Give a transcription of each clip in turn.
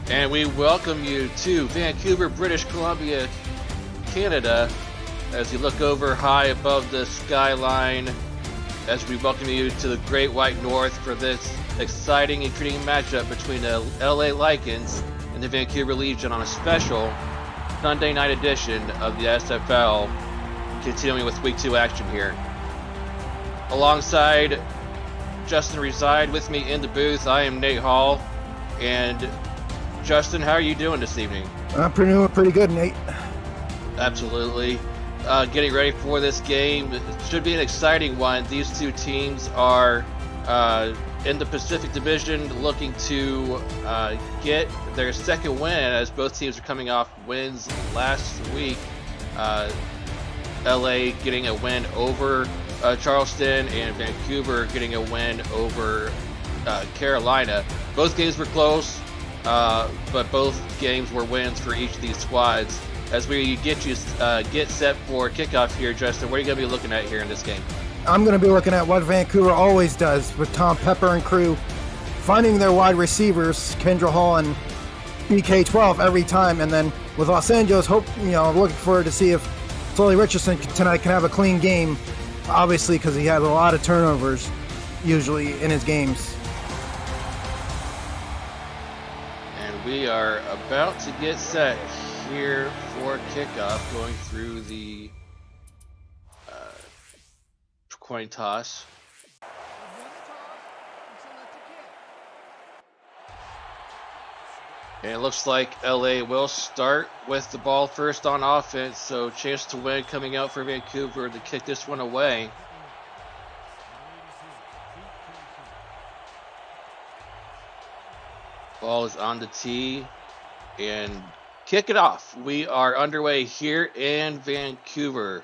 And we welcome you to Vancouver, British Columbia, Canada, as you look over high above the skyline, as we welcome you to the Great White North for this exciting, intriguing matchup between the LA Lycans and the Vancouver Legion on a special Sunday night edition of the SFL, continuing with Week 2 action here. Alongside Justin Reside, with me in the booth, I am Nate Hall, and Justin, how are you doing this evening? I'm pretty good, Nate. Absolutely. Getting ready for this game. It should be an exciting one. These two teams are in the Pacific Division looking to get their second win, as both teams are coming off wins last week. LA getting a win over Charleston, and Vancouver getting a win over Carolina. Both games were close. But both games were wins for each of these squads. As we get set for kickoff here, Justin, what are you going to be looking at here in this game? I'm going to be looking at what Vancouver always does with Tom Pepper and crew, finding their wide receivers, Kendra Hall and BK12 every time, and then with Los Angeles, looking forward to see if Sully Richardson tonight can have a clean game, obviously because he has a lot of turnovers usually in his games. We are about to get set here for kickoff, going through the coin toss. And it looks like LA will start with the ball first on offense, so chance to win coming out for Vancouver to kick this one away. Ball is on the tee, and kick it off. We are underway here in Vancouver.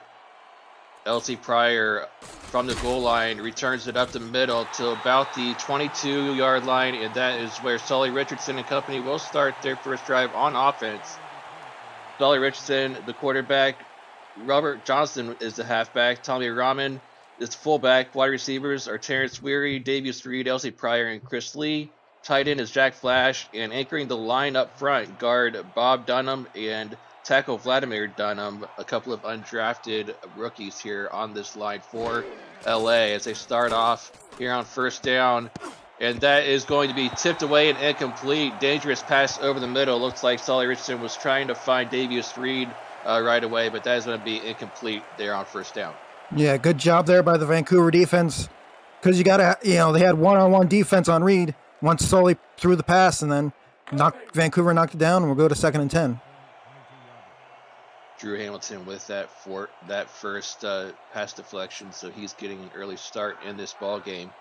LC Pryor from the goal line returns it up the middle to about the 22-yard line, and that is where Sully Richardson and company will start their first drive on offense. Sully Richardson, the quarterback. Robert Johnson is the halfback. Tommy Rahman is fullback. Wide receivers are Terrence Weary, Davius Reed, LC Pryor, and Chris Lee. Tight end is Jack Flash, and anchoring the line up front, guard Bob Dunham and tackle Vladimir Dunham, a couple of undrafted rookies here on this line for LA as they start off here on first down. And that is going to be tipped away and incomplete. Dangerous pass over the middle. Looks like Sully Richardson was trying to find Davius Reed right away, but that is going to be incomplete there on first down. Yeah, good job there by the Vancouver defense, because they had one-on-one defense on Reed. Once Sully threw the pass, and then Vancouver knocked it down, and we'll go to 2nd and 10. Drew Hamilton with that first pass deflection, so he's getting an early start in this ball game.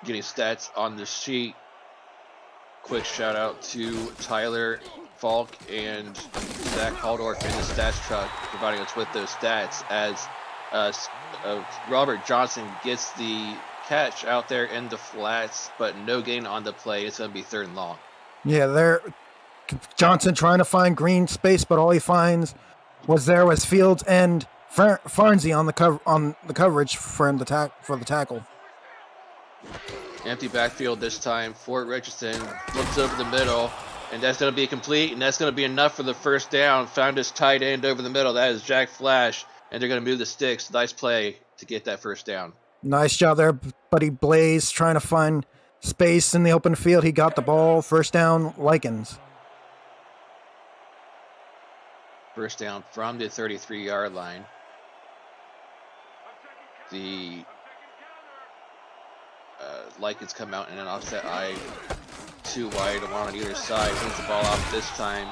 Getting stats on the sheet. Quick shout out to Tyler Falk and Zach Haldorf in the stats truck, providing us with those stats as Robert Johnson gets the catch out there in the flats, but no gain on the play. It's going to be 3rd and long. Yeah, Johnson trying to find green space, but all he finds was Fields and Farnsey on the coverage for him for the tackle. Empty backfield this time for Richardson. Looks over the middle, and that's going to be complete, and that's going to be enough for the first down. Found his tight end over the middle. That is Jack Flash, and they're going to move the sticks. Nice play to get that first down. Nice job there, buddy Blaze, trying to find space in the open field. He got the ball. First down, Lycans. First down from the 33-yard line. The Lycans come out in an offset eye, 2 wide, one on either side. Hands the ball off this time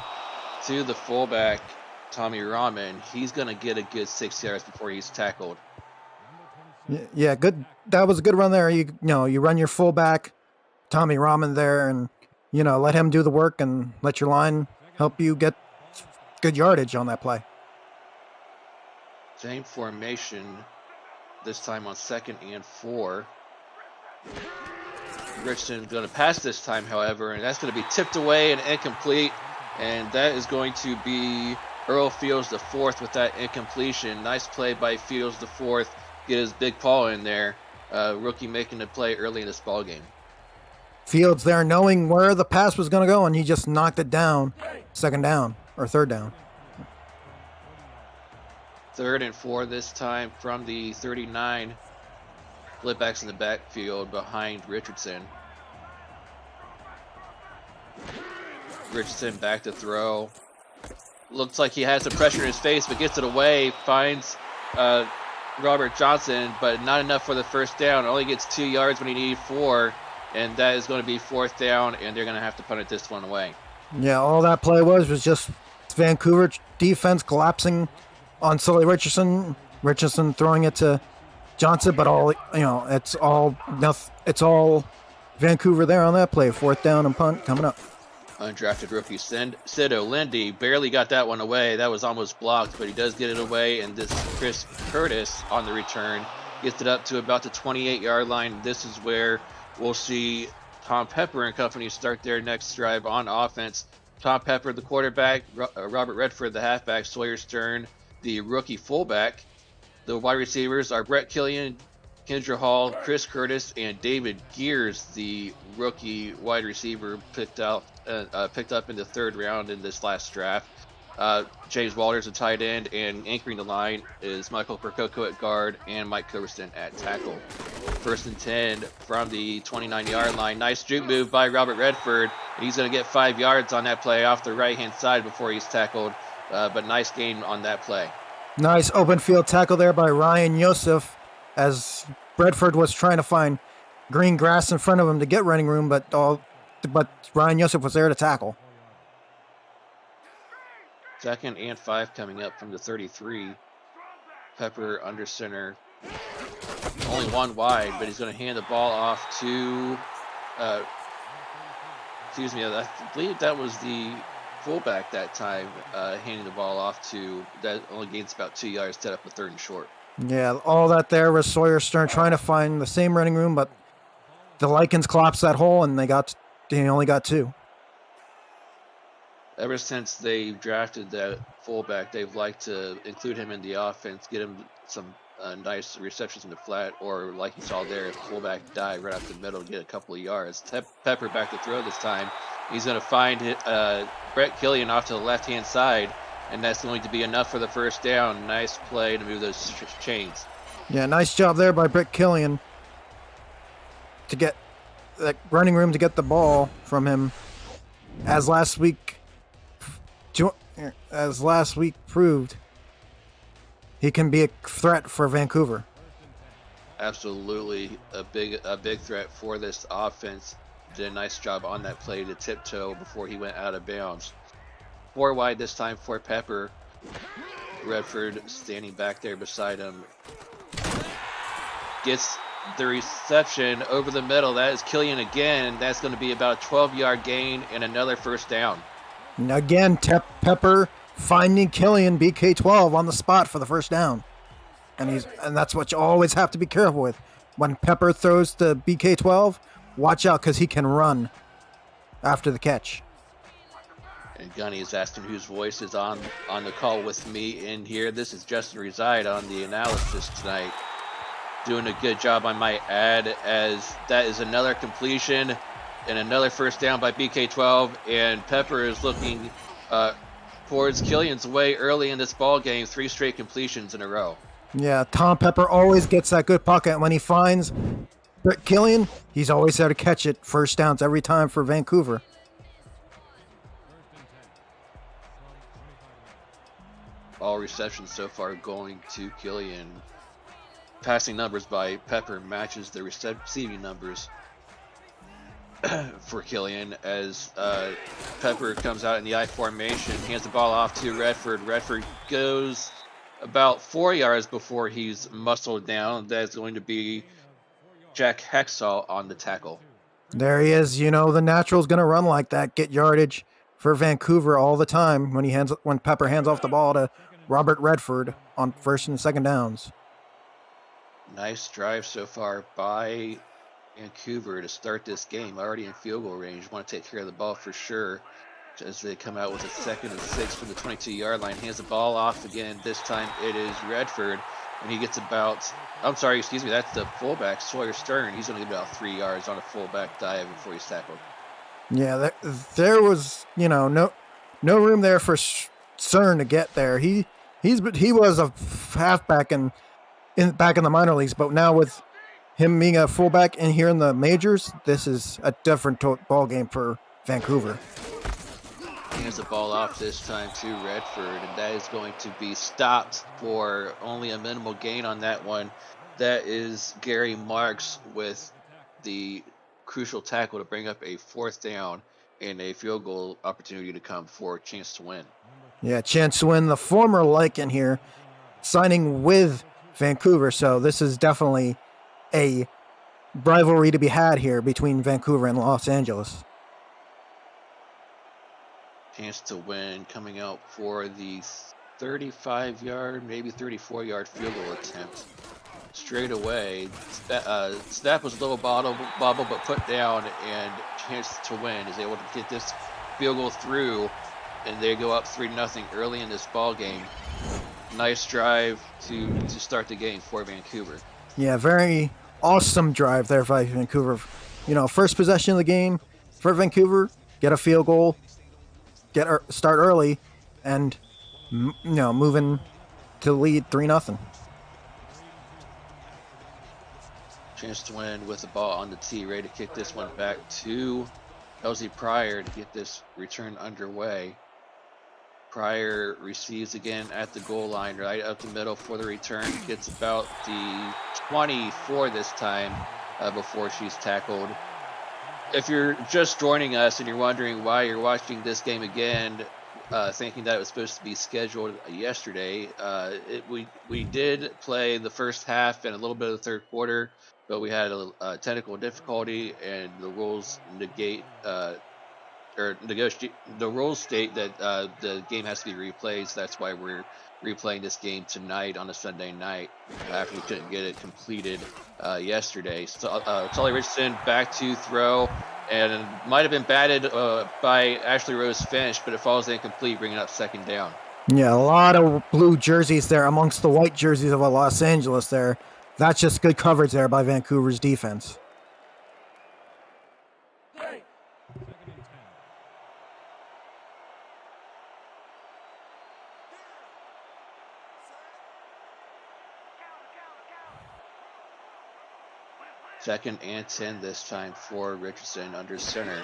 to the fullback, Tommy Rahman. He's going to get a good 6 yards before he's tackled. Yeah, good. That was a good run there. You run your fullback, Tommy Rahman there, and let him do the work and let your line help you get good yardage on that play. Same formation, this time on 2nd and 4. Richardson going to pass this time, however, and that's going to be tipped away and incomplete, and that is going to be Earl Fields the 4th with that incompletion. Nice play by Fields the 4th. Get his big paw in there. Rookie making the play early in this ball game. Fields there knowing where the pass was going to go, and he just knocked it down. Second down, or third down. 3rd and 4 this time from the 39. Flipbacks in the backfield behind Richardson. Richardson back to throw. Looks like he has some pressure in his face, but gets it away. Finds Robert Johnson, but not enough for the first down. Only gets 2 yards when he needed 4, and that is going to be 4th down, and they're going to have to punt this one away. Yeah, all that play was just Vancouver defense collapsing on Sully Richardson. Richardson throwing it to Johnson, but it's all Vancouver there on that play. 4th down and punt coming up. Undrafted rookie Sido Lindy barely got that one away. That was almost blocked, but he does get it away, and this Chris Curtis on the return gets it up to about the 28-yard line. This is where we'll see Tom Pepper and company start their next drive on offense. Tom Pepper, the quarterback, Robert Redford, the halfback, Sawyer Stern, the rookie fullback. The wide receivers are Brett Killian, Kendra Hall, Chris Curtis, and David Gears, the rookie wide receiver picked up in the 3rd round in this last draft. James Walters, a tight end, and anchoring the line is Michael Percoco at guard and Mike Coverston at tackle. 1st and 10 from the 29-yard line. Nice juke move by Robert Redford. He's going to get 5 yards on that play off the right-hand side before he's tackled, but nice gain on that play. Nice open field tackle there by Ryan Yosef as Redford was trying to find green grass in front of him to get running room, but Ryan Yosef was there to tackle. 2nd and 5 coming up from the 33. Pepper under center. Only one wide, but he's going to hand the ball off to, I believe that was the fullback that time, handing the ball off to, that only gains about 2 yards, set up a 3rd and short. Yeah, all that there was Sawyer Stern trying to find the same running room, but the Lycans collapsed that hole, and they only got 2. Ever since they drafted that fullback, they've liked to include him in the offense, get him some nice receptions in the flat, or like you saw there, if fullback dive right up the middle, get a couple of yards. Pepper back to throw this time. He's going to find Brett Killian off to the left-hand side, and that's going to be enough for the 1st down. Nice play to move those chains. Yeah, nice job there by Brett Killian to get that running room to get the ball from him. As last week proved, he can be a threat for Vancouver. Absolutely a big threat for this offense. Did a nice job on that play to tiptoe before he went out of bounds. 4 wide this time for Pepper. Redford standing back there beside him. Gets the reception over the middle. That is Killian again. That's going to be about a 12-yard gain and another 1st down. And again, Pepper finding Killian, BK12, on the spot for the 1st down. And that's what you always have to be careful with. When Pepper throws to BK12, watch out because he can run after the catch. And Gunny is asking whose voice is on the call with me in here. This is Justin Reside on the analysis tonight. Doing a good job, I might add, as that is another completion and another 1st down by BK12. And Pepper is looking towards Killian's way early in this ball game. 3 straight completions in a row. Yeah, Tom Pepper always gets that good pocket. When he finds Killian, he's always there to catch it. 1st downs every time for Vancouver. All receptions so far going to Killian. Passing numbers by Pepper matches the receiving numbers for Killian as Pepper comes out in the I formation, hands the ball off to Redford. Redford goes about 4 yards before he's muscled down. That's going to be Jack Hexall on the tackle. There he is. The natural's going to run like that, get yardage for Vancouver all the time when Pepper hands off the ball to Robert Redford on 1st and 2nd downs. Nice drive so far by Vancouver to start this game. Already in field goal range. Want to take care of the ball for sure as they come out with a 2nd and 6 from the 22-yard line. Hands the ball off again. This time it is Redford. and he gets about. I'm sorry, excuse me. That's the fullback, Sawyer Stern. He's going to get about 3 yards on a fullback dive before he's tackled. Yeah, there was no room there for Stern to get there. He was a halfback back in the minor leagues, but now with him being a fullback in here in the majors, this is a different ball game for Vancouver. Hands the ball off this time to Redford, and that is going to be stopped for only a minimal gain on that one. That is Gary Marks with the crucial tackle to bring up a 4th down and a field goal opportunity to come for a chance to win. Yeah, chance to win. The former Lycan here, signing with Vancouver, so this is definitely a rivalry to be had here between Vancouver and Los Angeles. Chance to win coming out for the 35-yard, maybe 34-yard field goal attempt. Straight away, snap was a little bobble, but put down, and chance to win is able to get this field goal through, and they go up 3-0 early in this ball game. Nice drive to start the game for Vancouver. Yeah, very awesome drive there by Vancouver. First possession of the game for Vancouver, get a field goal, start early, and moving to lead 3-0. Chance to win with the ball on the tee, ready to kick this one back to LZ Pryor to get this return underway. Pryor receives again at the goal line, right up the middle for the return. Gets about the 24 this time before she's tackled. If you're just joining us and you're wondering why you're watching this game again, thinking that it was supposed to be scheduled yesterday, we did play the first half and a little bit of the third quarter, but we had a technical difficulty, and the rules negate the rules state that the game has to be replayed. So that's why we're replaying this game tonight on a Sunday night after we couldn't get it completed yesterday. So, Tully Richardson back to throw, and it might have been batted by Ashley Rose Finch, but it falls incomplete, bringing up 2nd down. Yeah, a lot of blue jerseys there amongst the white jerseys of Los Angeles there. That's just good coverage there by Vancouver's defense. Second and 10 this time for Richardson under center.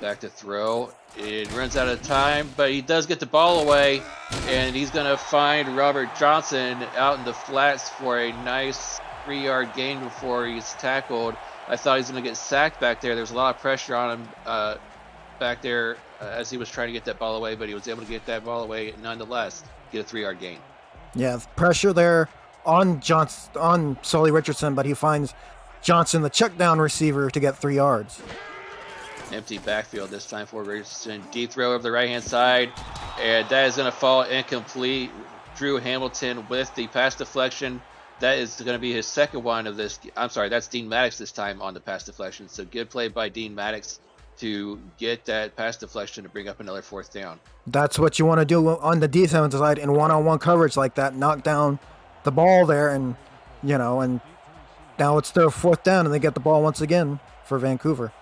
Back to throw. It runs out of time, but he does get the ball away, and he's going to find Robert Johnson out in the flats for a nice 3-yard gain before he's tackled. I thought he was going to get sacked back there. There was a lot of pressure on him back there as he was trying to get that ball away, but he was able to get that ball away nonetheless, get a 3-yard gain. Yeah, pressure there on Sully Richardson, but he finds Johnson, the check down receiver, to get 3 yards. Empty backfield this time for Richardson. Deep throw over the right-hand side, and that is going to fall incomplete. Drew Hamilton with the pass deflection. That is going to be his second one of this. I'm sorry, that's Dean Maddox this time on the pass deflection. So good play by Dean Maddox to get that pass deflection to bring up another 4th down. That's what you want to do on the defensive side in one-on-one coverage like that. Knock down the ball there, and and now it's their 4th down, and they get the ball once again for Vancouver.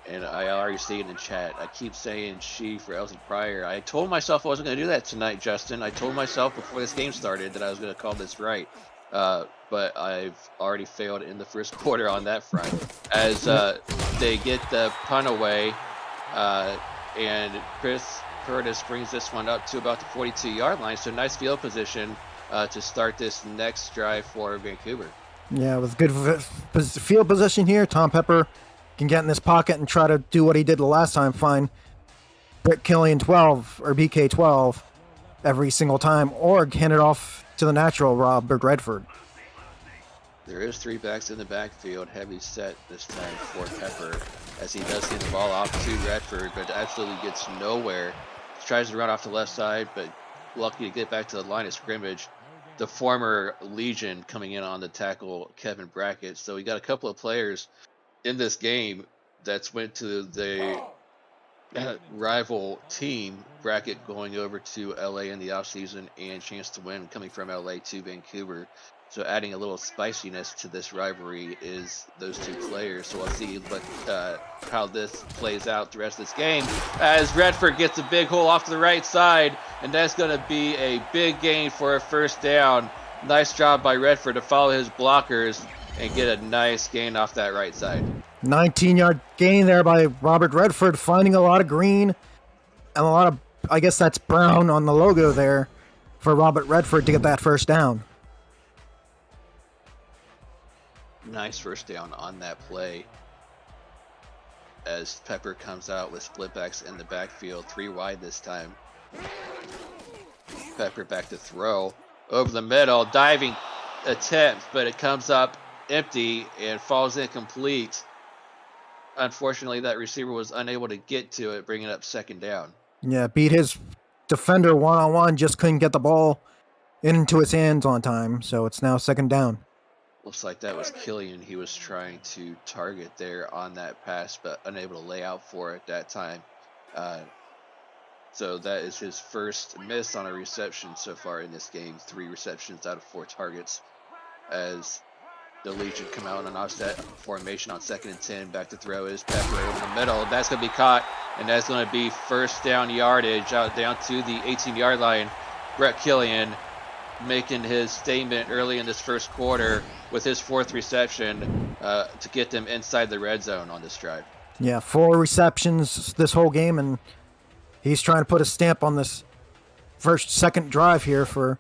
And I already see it in chat. I keep saying she for LZ Pryor. I told myself I wasn't going to do that tonight, Justin. I told myself before this game started that I was going to call this right. But I've already failed in the first quarter on that front. As they get the punt away, and Chris Curtis brings this one up to about the 42-yard line. So nice field position to start this next drive for Vancouver. Yeah, with good field position here, Tom Pepper can get in this pocket and try to do what he did the last time, find Britt Killian 12 or BK 12 every single time, or hand it off to the natural Robert Redford. There is 3 backs in the backfield, heavy set this time for Pepper, as he does get the ball off to Redford, but absolutely gets nowhere. He tries to run off the left side, but lucky to get back to the line of scrimmage. The former Legion coming in on the tackle, Kevin Brackett. So we got a couple of players in this game that's went to the rival team bracket going over to LA in the offseason and chance to win coming from LA to Vancouver. So adding a little spiciness to this rivalry is those two players. So we'll see how this plays out the rest of this game as Redford gets a big hole off to the right side, and that's going to be a big gain for a first down. Nice job by Redford to follow his blockers and get a nice gain off that right side. 19-yard gain there by Robert Redford, finding a lot of green and a lot of, I guess that's brown on the logo there for Robert Redford to get that first down. Nice first down on that play as Pepper comes out with splitbacks in the backfield, 3 wide this time. Pepper back to throw over the middle, diving attempt, but it comes up empty and falls incomplete. Unfortunately, that receiver was unable to get to it, bringing up second down. Yeah, beat his defender one-on-one, just couldn't get the ball into his hands on time, so it's now second down. Looks like that was Killian he was trying to target there on that pass, but unable to lay out for it that time. So that is his first miss on a reception so far in this game. 3 receptions out of 4 targets as the Legion come out on an offset formation on 2nd and 10. Back to throw is Pepper over the middle. That's going to be caught, and that's going to be first down yardage out down to the 18-yard line. Brett Killian making his statement early in this first quarter with his 4th reception to get them inside the red zone on this drive. Yeah, 4 receptions this whole game, and he's trying to put a stamp on this second drive here for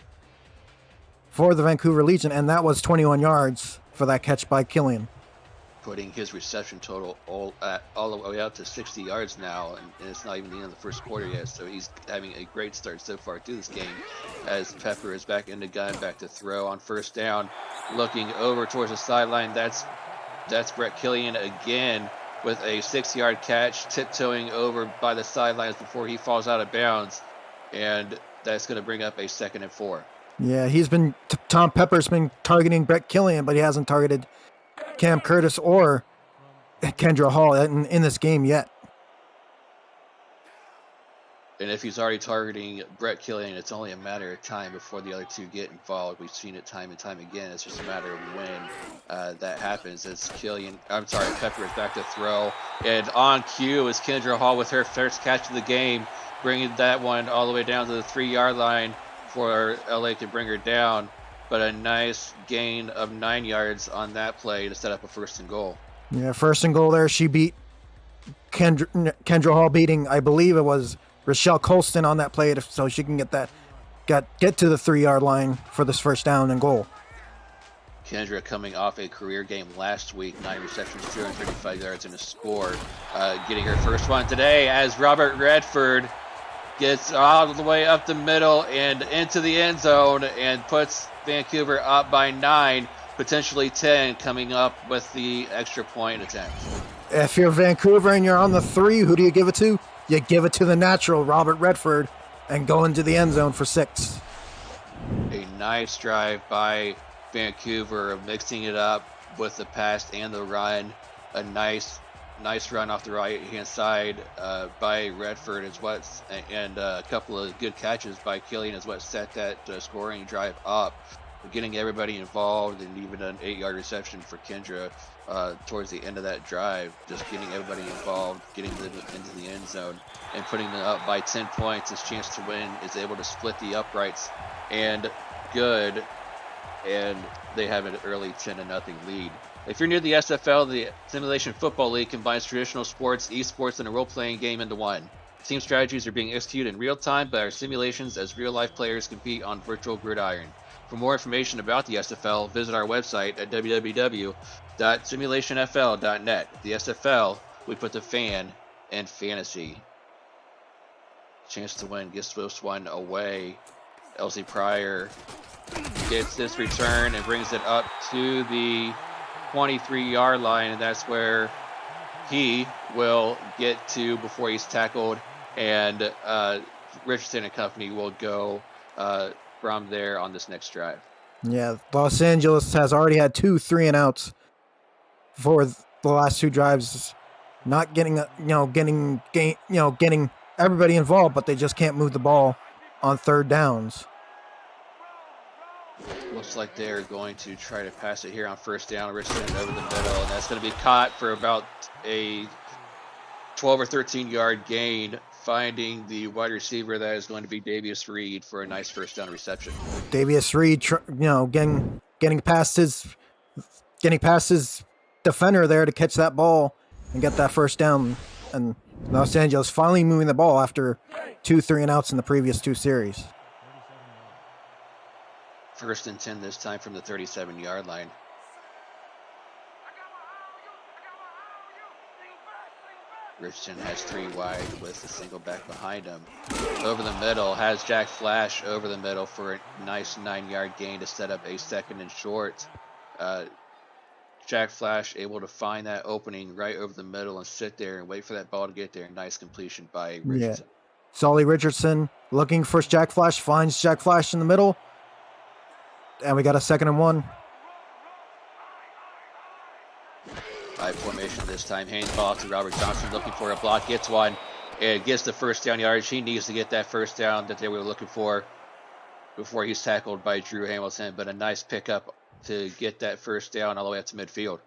the Vancouver Legion, and that was 21 yards for that catch by Killian. Putting his reception total all the way out to 60 yards now, and it's not even the end of the first quarter yet, so he's having a great start so far to this game as Pepper is back in the gun, back to throw on first down, looking over towards the sideline. That's Brett Killian again with a 6-yard catch, tiptoeing over by the sidelines before he falls out of bounds, and that's going to bring up a 2nd and 4. Yeah, Tom Pepper's been targeting Brett Killian, but he hasn't targeted Cam Curtis or Kendra Hall in this game yet. And if he's already targeting Brett Killian, it's only a matter of time before the other two get involved. We've seen it time and time again. It's just a matter of when that happens. As Pepper is back to throw. And on cue is Kendra Hall with her first catch of the game, bringing that one all the way down to the 3-yard line for LA to bring her down. But a nice gain of 9 yards on that play to set up a 1st and goal. Yeah, 1st and goal there. She beat Kendra Hall, beating, I believe it was Rochelle Colston on that play, so she can get to the 3-yard line for this first down and goal. Kendra coming off a career game last week, 9 receptions, 235 yards and a score. Getting her first one today as Robert Redford gets all the way up the middle and into the end zone and puts Vancouver up by 9, potentially 10, coming up with the extra point attempt. If you're Vancouver and you're on the 3, who do you give it to? You give it to the natural, Robert Redford, and go into the end zone for 6. A nice drive by Vancouver, mixing it up with the pass and the run. A nice run off the right-hand side by Redford and a couple of good catches by Killian is what set that scoring drive up. Getting everybody involved, and even an 8-yard reception for Kendra towards the end of that drive. Just getting everybody involved, getting them into the end zone, and putting them up by 10 points. His chance to win is able to split the uprights, and good. And they have an early 10-0 lead. If you're new to the SFL, the Simulation Football League combines traditional sports, esports, and a role-playing game into one. Team strategies are being executed in real time by our simulations as real-life players compete on virtual gridiron. For more information about the SFL, visit our website at www.simulationfl.net. The SFL, we put the fan in fantasy. Chance to win, gets this one away. Elsie Pryor gets this return and brings it up to the 23-yard line, and that's where he will get to before he's tackled, and Richardson and company will go from there on this next drive. Yeah, Los Angeles has already had 2 3-and-outs for the last 2 drives not getting getting everybody involved, but they just can't move the ball on third downs. Looks like they're going to try to pass it here on first down. Richardson over the middle, and that's going to be caught for about a 12 or 13-yard gain, finding the wide receiver that is going to be Davius Reed for a nice first down reception. Davius Reed, getting past his defender there to catch that ball and get that first down, and Los Angeles finally moving the ball after 2 3-and-outs in the previous 2 series. First and 10 this time from the 37-yard line. Richardson has 3 wide with a single back behind him. Over the middle, has Jack Flash over the middle for a nice 9-yard gain to set up a second and short. Jack Flash able to find that opening right over the middle and sit there and wait for that ball to get there. Nice completion by Richardson. Yeah. Solly Richardson looking for Jack Flash, finds Jack Flash in the middle. And we got a 2nd and 1. High formation this time. Hands ball to Robert Johnson looking for a block. Gets one and gets the first down yardage. He needs to get that first down that they were looking for before he's tackled by Drew Hamilton. But a nice pickup to get that first down all the way up to midfield.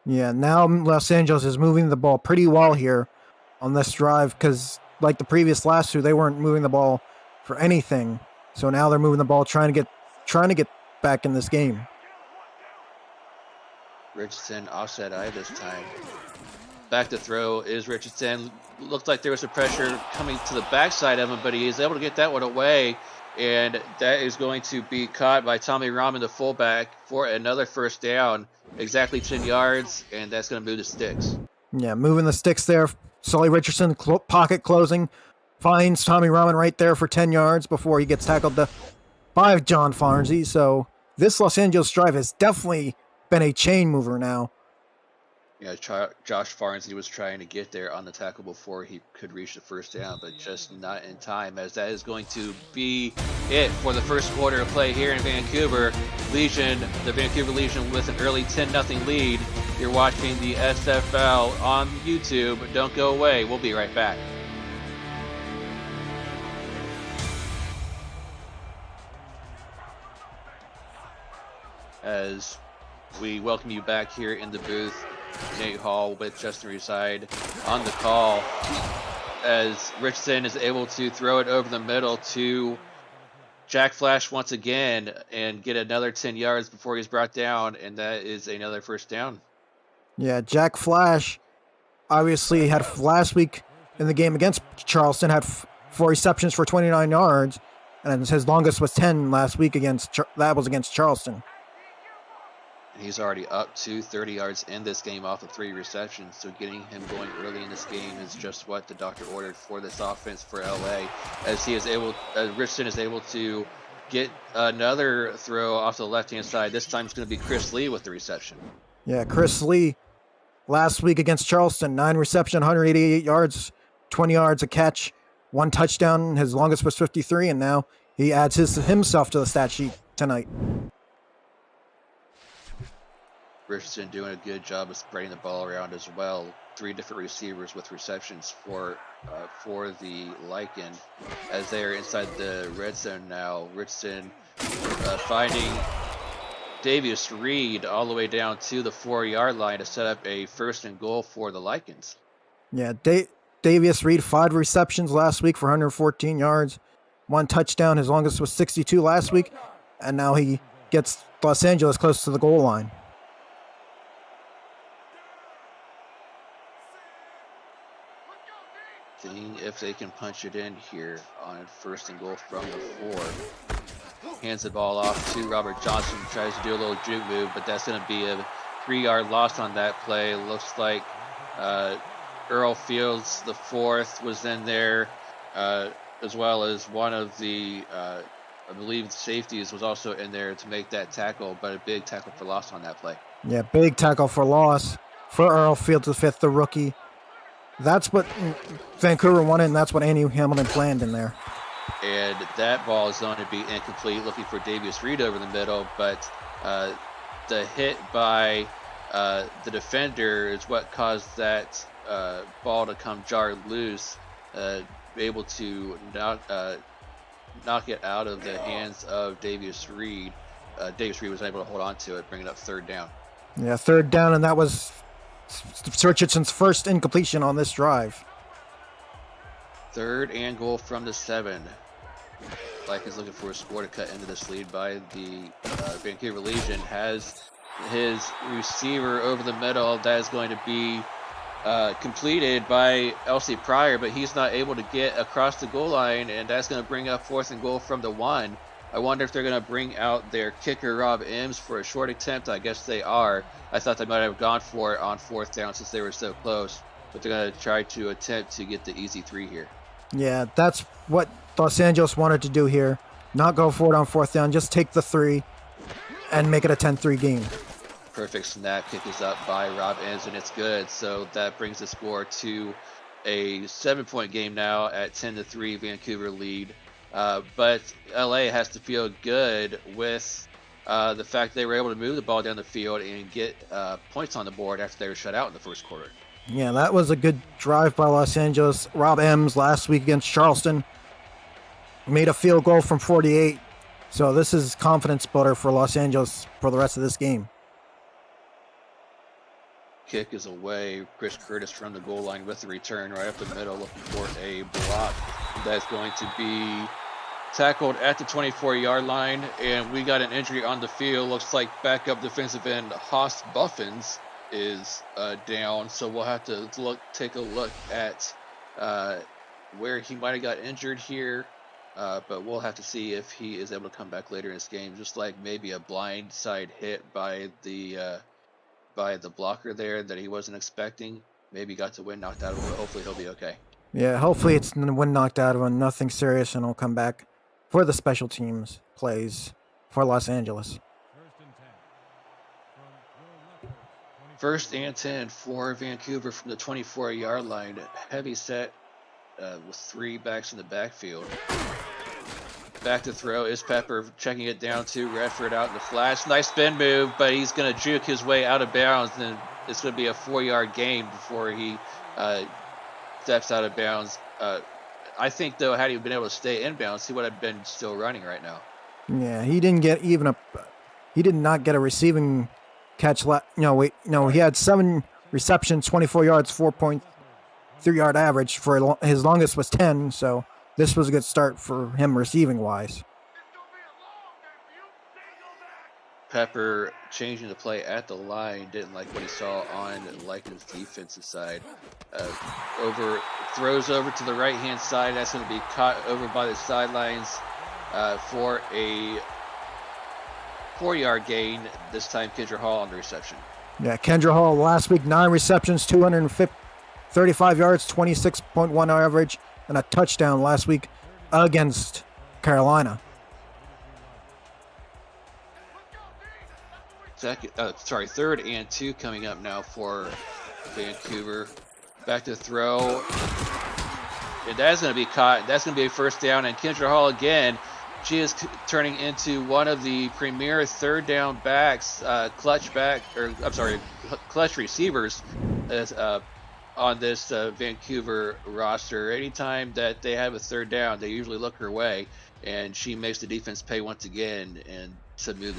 Yeah, now Los Angeles is moving the ball pretty well here on this drive because, like the previous last 2, they weren't moving the ball for anything. So now they're moving the ball, trying to get back in this game. Richardson offset eye this time. Back to throw is Richardson. Looked like there was some pressure coming to the backside of him, but he is able to get that one away. And that is going to be caught by Tommy Rahman, the fullback, for another first down. Exactly 10 yards, and that's going to move the sticks. Yeah, moving the sticks there. Solly Richardson, pocket closing, finds Tommy Rahman right there for 10 yards before he gets tackled by John Farnsey. So this Los Angeles drive has definitely been a chain mover now. Yeah, Josh Farnsey was trying to get there on the tackle before he could reach the first down, but just not in time, as that is going to be it for the first quarter of play here in Vancouver. The Vancouver Legion with an early 10-0 lead. You're watching the SFL on YouTube. Don't go away. We'll be right back. As we welcome you back here in the booth, Nate Hall with Justin Reside on the call, as Richardson is able to throw it over the middle to Jack Flash once again and get another 10 yards before he's brought down, and that is another first down. Yeah, Jack Flash obviously had last week in the game against Charleston, had 4 receptions for 29 yards, and his longest was 10 last week against Charleston. He's already up to 30 yards in this game off of 3 receptions, so getting him going early in this game is just what the doctor ordered for this offense for LA, as Richardson is able to get another throw off the left-hand side. This time it's going to be Chris Lee with the reception. Yeah, Chris Lee last week against Charleston, 9 reception, 188 yards, 20 yards a catch, 1 touchdown. His longest was 53, and now he adds himself to the stat sheet tonight. Richardson doing a good job of spreading the ball around as well. 3 different receivers with receptions for the Lycan, as they are inside the red zone now. Richardson finding Davius Reed all the way down to the 4-yard line to set up a 1st and goal for the Lycans. Yeah, Davius Reed, 5 receptions last week for 114 yards, 1 touchdown. His longest was 62 last week, and now he gets Los Angeles close to the goal line. Seeing if they can punch it in here on 1st and goal from the 4. Hands the ball off to Robert Johnson, tries to do a little juke move, but that's going to be a 3-yard loss on that play. Looks like Earl Fields, the 4th, was in there, as well as one of the, I believe, safeties was also in there to make that tackle, but a big tackle for loss on that play. Yeah, big tackle for loss for Earl Fields, the 5th, the rookie. That's what Vancouver wanted, and that's what Andy Hamilton planned in there. And that ball is going to be incomplete, looking for Davius Reed over the middle, but the hit by the defender is what caused that ball to come jar loose, able to knock it out of the hands of Davius Reed. Davius Reed was able to hold on to it, bringing up third down. Yeah, third down, and that was Richardson's first incompletion on this drive. Third and goal from the 7. Like is looking for a score to cut into this lead by the Vancouver Legion. Has his receiver over the middle. That is going to be completed by LC Pryor, but he's not able to get across the goal line, and that's going to bring up 4th and goal from the 1. I wonder if they're going to bring out their kicker, Rob Ems, for a short attempt. I guess they are. I thought they might have gone for it on 4th down since they were so close, but they're going to try to attempt to get the easy 3 here. Yeah, that's what Los Angeles wanted to do here. Not go for it on 4th down, just take the 3 and make it a 10-3 game. Perfect snap kick is up by Rob Ems, and it's good. So that brings the score to a 7-point game now at 10-3 Vancouver lead. But LA has to feel good with the fact they were able to move the ball down the field and get points on the board after they were shut out in the first quarter. Yeah, that was a good drive by Los Angeles. Rob Ems last week against Charleston made a field goal from 48. So this is confidence builder for Los Angeles for the rest of this game. Kick is away. Chris Curtis from the goal line with the return right up the middle, looking for a block. That's going to be tackled at the 24-yard line, and we got an injury on the field. Looks like backup defensive end Haas Buffins is down, so we'll have to take a look at where he might have got injured here, but we'll have to see if he is able to come back later in this game. Just like maybe a blind side hit by the blocker there that he wasn't expecting. Maybe got the wind knocked out of him, but hopefully he'll be okay. Yeah, hopefully it's the wind knocked out of him, nothing serious, and he'll come back for the special teams plays for Los Angeles. First and 10 for Vancouver from the 24-yard line. Heavy set with 3 backs in the backfield. Back to throw is Pepper, checking it down to Redford out in the flash. Nice spin move, but he's going to juke his way out of bounds, and it's going to be a 4-yard gain before he steps out of bounds. I think, though, had he been able to stay in bounds, he would have been still running right now. Yeah, he didn't get he did not get a receiving catch. He had 7 receptions, 24 yards, 4.3-yard average. For his longest was 10, so this was a good start for him receiving wise. Pepper changing the play at the line, didn't like what he saw on Lycan's defensive side. Throws over to the right hand side. That's going to be caught over by the sidelines for a 4-yard gain. This time Kendra Hall on the reception. Yeah, Kendra Hall last week, 9 receptions, 235 yards, 26.1 average, and a touchdown last week against Carolina. Third and 2 coming up now for Vancouver. Back to throw. And that's going to be caught. That's going to be a first down. And Kendra Hall again. She is turning into one of the premier third down backs, clutch receivers on this Vancouver roster. Anytime that they have a third down, they usually look her way, and she makes the defense pay once again and to move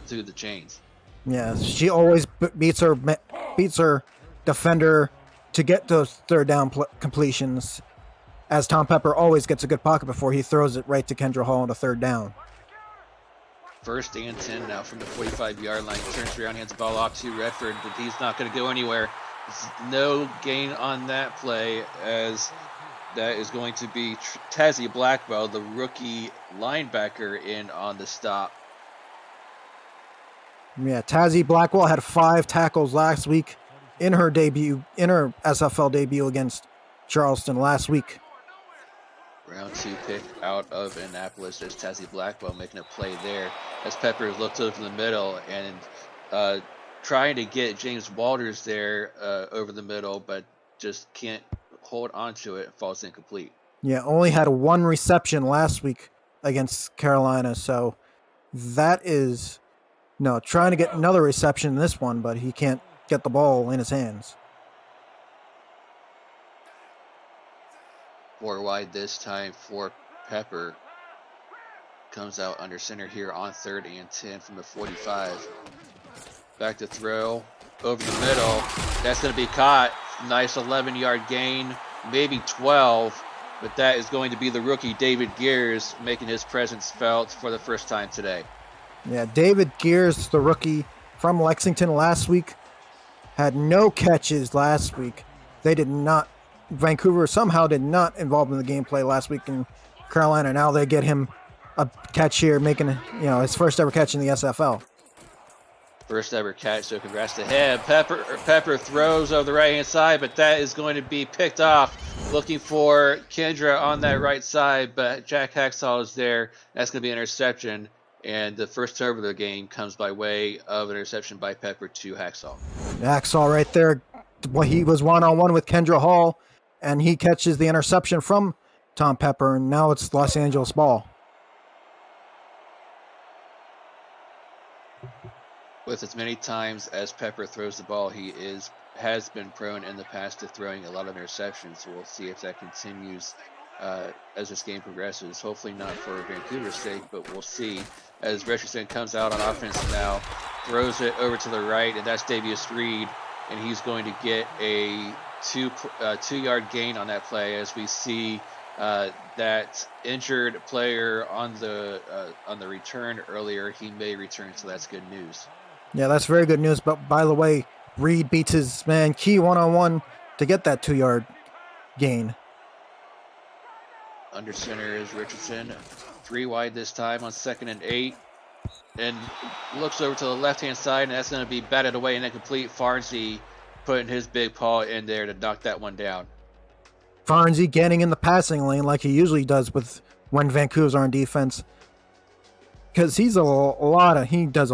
through the chains. Yeah, she always beats her defender to get those third down completions, as Tom Pepper always gets a good pocket before he throws it right to Kendra Hall on a third down. First and 10 now from the 45-yard line. Turns around, hands the ball off to Redford, but he's not going to go anywhere. There's no gain on that play, as that is going to be Tazzy Blackwell, the rookie linebacker, in on the stop. Yeah, Tazzy Blackwell had 5 tackles last week in her SFL debut against Charleston last week. Round 2 pick out of Annapolis. There's Tazzy Blackwell making a play there as Pepper looks over the middle and trying to get James Walters there over the middle, but just can't hold on to it. Falls incomplete. Yeah, only had 1 reception last week against Carolina, so that is trying to get another reception in this one, but he can't get the ball in his hands. 4 wide this time for Pepper. Comes out under center here on 3rd and 10 from the 45. Back to throw over the middle. That's going to be caught. Nice 11-yard gain, maybe 12. But that is going to be the rookie David Gears making his presence felt for the first time today. Yeah, David Gears, the rookie from Lexington last week, had no catches last week. Vancouver somehow did not involve in the gameplay last week in Carolina. Now they get him a catch here, making his first ever catch in the SFL. First ever catch, so congrats to him. Pepper throws over the right-hand side, but that is going to be picked off. Looking for Kendra on that right side, but Jack Hacksaw is there. That's going to be an interception, and the first turnover of the game comes by way of an interception by Pepper to Hacksaw. Hacksaw right there. He was one-on-one with Kendra Hall, and he catches the interception from Tom Pepper, and now it's Los Angeles ball. With as many times as Pepper throws the ball, he has been prone in the past to throwing a lot of interceptions. So we'll see if that continues as this game progresses. Hopefully not for Vancouver's sake, but we'll see. As Richardson comes out on offense now, throws it over to the right, and that's Davius Reed, and he's going to get a two-yard gain on that play as we see that injured player on the return earlier. He may return, so that's good news. Yeah, that's very good news. But by the way, Reed beats his man Key one-on-one to get that 2-yard gain. Under center is Richardson. 3 wide this time on 2nd and 8. And looks over to the left-hand side, and that's going to be batted away and incomplete. Farnsey putting his big paw in there to knock that one down. Farnsey getting in the passing lane like he usually does when Vancouver's on defense. Because he does a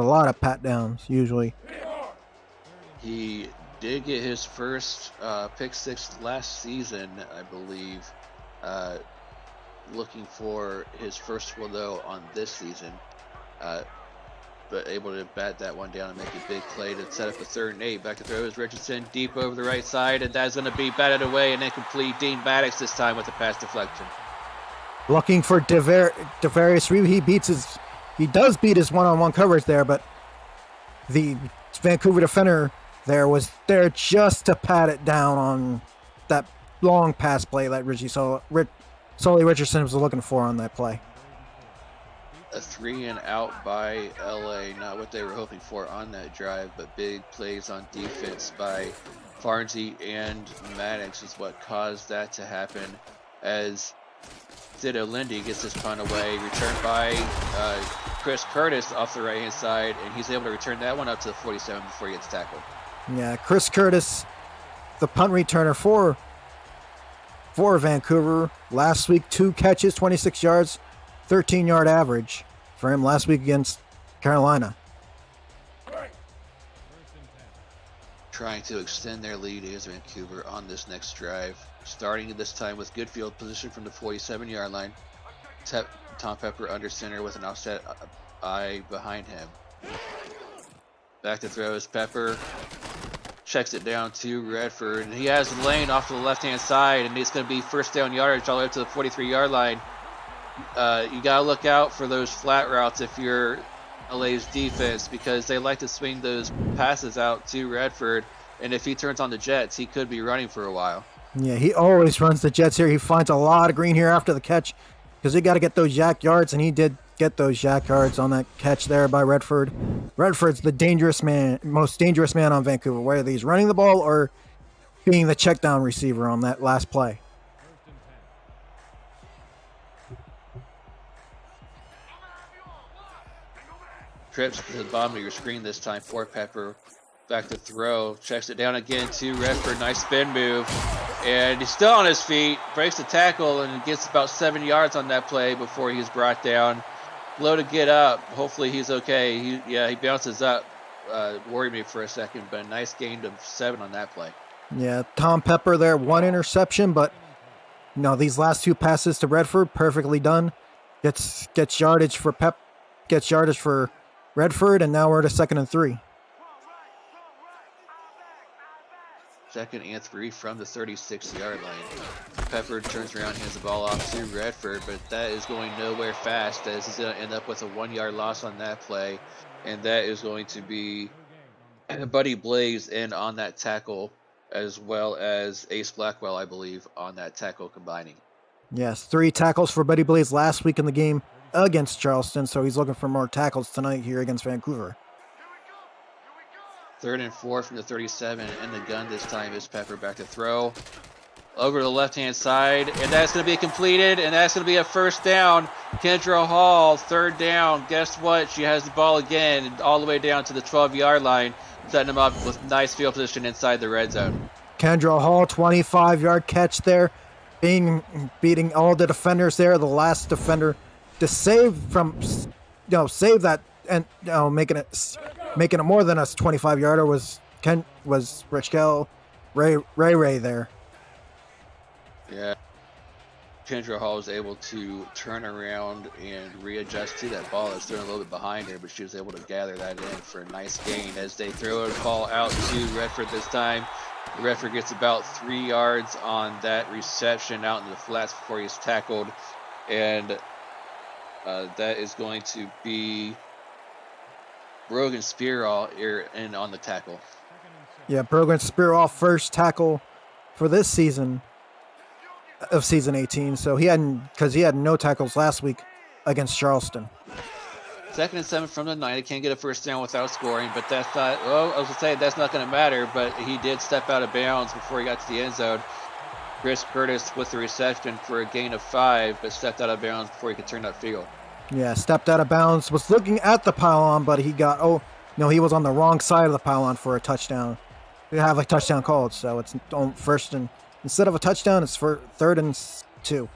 lot of pat downs usually. He did get his first pick 6 last season, I believe. Looking for his first one though on this season, but able to bat that one down and make a big play to set up a 3rd and 8. Back to throw is Richardson deep over the right side, and that's going to be batted away and incomplete. Dean Maddox this time with the pass deflection. Looking for Devarius Reed. He does beat his one-on-one coverage there, but the Vancouver defender there was there just to pat it down on that long pass play that Sully Richardson was looking for on that play. A 3 and out by LA, not what they were hoping for on that drive, but big plays on defense by Farnsey and Maddox is what caused that to happen, as Ditto Lindy gets this punt away, returned by Chris Curtis off the right-hand side, and he's able to return that one up to the 47 before he gets tackled. Yeah, Chris Curtis, the punt returner for Vancouver. Last week, 2 catches, 26 yards, 13-yard average for him last week against Carolina. Trying to extend their lead is Vancouver on this next drive. Starting this time with good field position from the 47-yard line. Tom Pepper under center with an offset eye behind him. Back to throw is Pepper. Checks it down to Redford. And he has the lane off to the left-hand side, and it's going to be first down yardage all the way up to the 43-yard line. You got to look out for those flat routes if you're LA's defense, because they like to swing those passes out to Redford. And if he turns on the jets, he could be running for a while. Yeah, he always runs the jets here. He finds a lot of green here after the catch because he got to get those yak yards, and he did get those yak yards on that catch there by Redford. Redford's the most dangerous man on Vancouver, whether he's running the ball or being the check down receiver on that last play. Trips to the bottom of your screen this time for Pepper. Back to throw, checks it down again to Redford. Nice spin move, and he's still on his feet, breaks the tackle, and gets about 7 yards on that play before he's brought down. Low to get up. Hopefully he's okay. He bounces up. Worried me for a second, but a nice gain of 7 on that play. Yeah, Tom Pepper there, 1 interception, but these last 2 passes to Redford, perfectly done. Gets yardage for Redford, and now we're at a 2nd and 3. 2nd and 3 from the 36-yard line. Pepper turns around, hands the ball off to Redford, but that is going nowhere fast, as he's going to end up with a 1-yard loss on that play, and that is going to be Buddy Blaze in on that tackle, as well as Ace Blackwell, I believe, on that tackle combining. Yes, 3 tackles for Buddy Blaze last week in the game against Charleston, so he's looking for more tackles tonight here against Vancouver. 3rd and 4 from the 37, in the gun this time is Pepper back to throw. Over to the left-hand side, and that's going to be completed, and that's going to be a first down. Kendra Hall, 3rd down. Guess what? She has the ball again, all the way down to the 12-yard line, setting them up with nice field position inside the red zone. Kendra Hall, 25-yard catch there, beating all the defenders there. The last defender to save that, and making it more than a 25-yarder was Richkel Ray there. Yeah, Kendra Hall was able to turn around and readjust to that ball. It's thrown a little bit behind her, but she was able to gather that in for a nice gain as they throw the ball out to Redford this time. Redford gets about 3 yards on that reception out in the flats before he's tackled, and that is going to be Brogan Spearall in on the tackle. Yeah, Brogan Spearall, first tackle for this season of season 18. So he had no tackles last week against Charleston. 2nd and 7 from the 9. He can't get a first down without scoring, but that's not. Well, I was gonna say that's not going to matter. But he did step out of bounds before he got to the end zone. Chris Curtis with the reception for a gain of 5, but stepped out of bounds before he could turn that field. Yeah, stepped out of bounds. Was looking at the pylon, but he was on the wrong side of the pylon for a touchdown. They have a touchdown called, so it's first and instead of a touchdown, it's for 3rd and 2.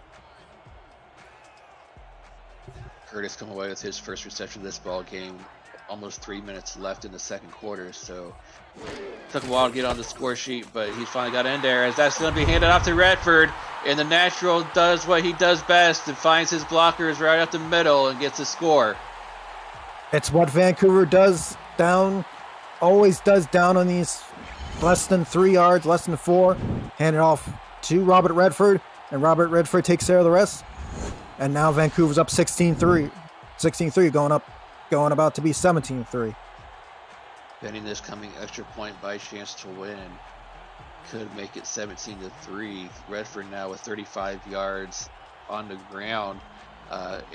Curtis come away with his first reception of this ball game. Almost 3 minutes left in the 2nd quarter, so took a while to get on the score sheet, but he finally got in there as that's going to be handed off to Redford, and the natural does what he does best and finds his blockers right up the middle and gets a score. It's what Vancouver always does down on these less than 3 yards, less than 4. Hand it off to Robert Redford, and Robert Redford takes care of the rest. And now Vancouver's up 16-3. 16-3, going about to be 17-3. Betting this coming extra point by chance to win could make it 17-3. Redford now with 35 yards on the ground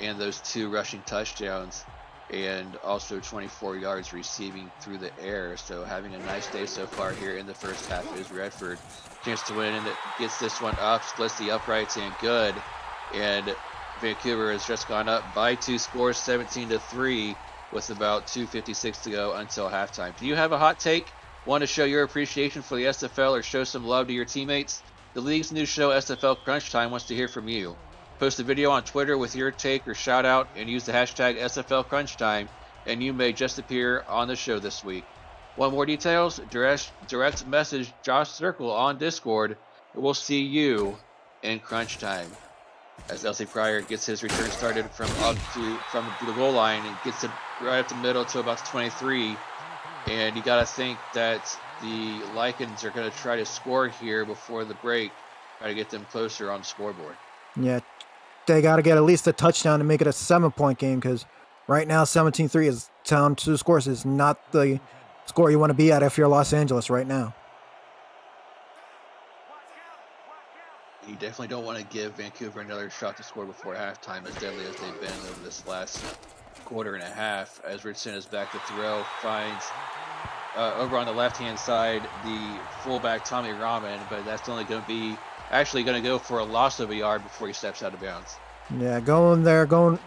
and those 2 rushing touchdowns, and also 24 yards receiving through the air. So having a nice day so far here in the first half is Redford. Chance to win, and it gets this one up, splits the uprights, and good. And Vancouver has just gone up by 2 scores, 17-3, with about 2:56 to go until halftime. Do you have a hot take? Want to show your appreciation for the SFL or show some love to your teammates? The league's new show, SFL Crunch Time, wants to hear from you. Post a video on Twitter with your take or shout out and use the hashtag SFL Crunch Time, and you may just appear on the show this week. Want more details? Direct message Josh Circle on Discord. We'll see you in Crunch Time. As Elsie Pryor gets his return started from the goal line and gets it right up the middle to about 23. And you got to think that the Lycans are going to try to score here before the break, try to get them closer on the scoreboard. Yeah, they got to get at least a touchdown to make it a 7-point game, because right now 17-3 is down 2 scores is not the score you want to be at if you're Los Angeles right now. You definitely don't want to give Vancouver another shot to score before halftime, as deadly as they've been over this last quarter and a half. As Richardson is back to throw, finds over on the left-hand side the fullback Tommy Rahman, but that's only going to be going to go for a loss of a yard before he steps out of bounds. Yeah,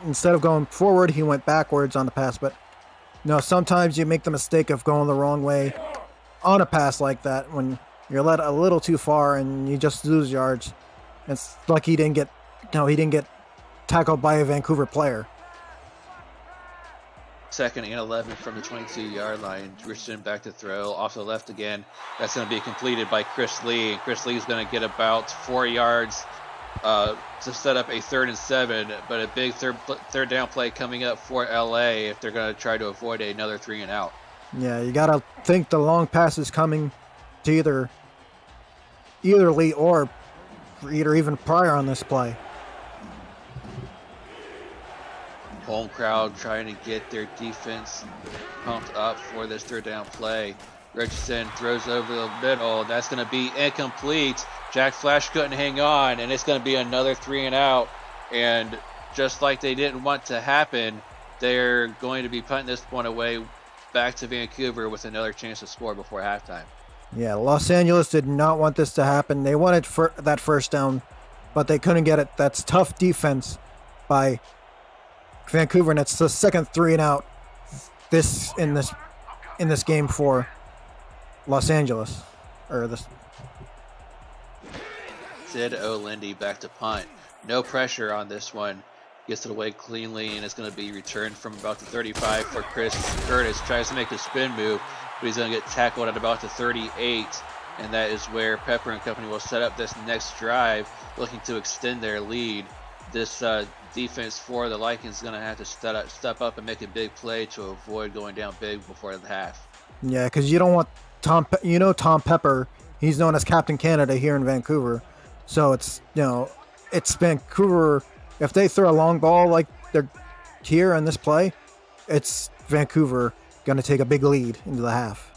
instead of going forward, he went backwards on the pass. But sometimes you make the mistake of going the wrong way on a pass like that when you're led a little too far and you just lose yards. It's lucky he didn't get tackled by a Vancouver player. 2nd and 11 from the 22-yard line. Richardson back to throw off the left again. That's going to be completed by Chris Lee. And Chris Lee is going to get about 4 yards to set up a 3rd and 7. But a big third down play coming up for LA if they're going to try to avoid another 3 and out. Yeah, you got to think the long pass is coming to either either Lee or Reed or even Pryor on this play. Home crowd trying to get their defense pumped up for this third down play. Richardson throws over the middle. That's going to be incomplete. Jack Flash couldn't hang on, and it's going to be another 3 and out. And just like they didn't want to happen, they're going to be punting this one away back to Vancouver with another chance to score before halftime. Yeah, Los Angeles did not want this to happen. They wanted that first down, but they couldn't get it. That's tough defense by Vancouver, and it's the second 3 and out in this game for Los Angeles. Sid O'Lindy back to punt. No pressure on this one. Gets it away cleanly, and it's going to be returned from about the 35 for Chris Curtis. Tries to make a spin move, but he's going to get tackled at about the 38. And that is where Pepper and company will set up this next drive, looking to extend their lead. This defense for the Lycans is going to have to step up and make a big play to avoid going down big before the half. Yeah, because you don't want Tom Pepper. He's known as Captain Canada here in Vancouver. So it's Vancouver. If they throw a long ball like they're here in this play, it's Vancouver going to take a big lead into the half.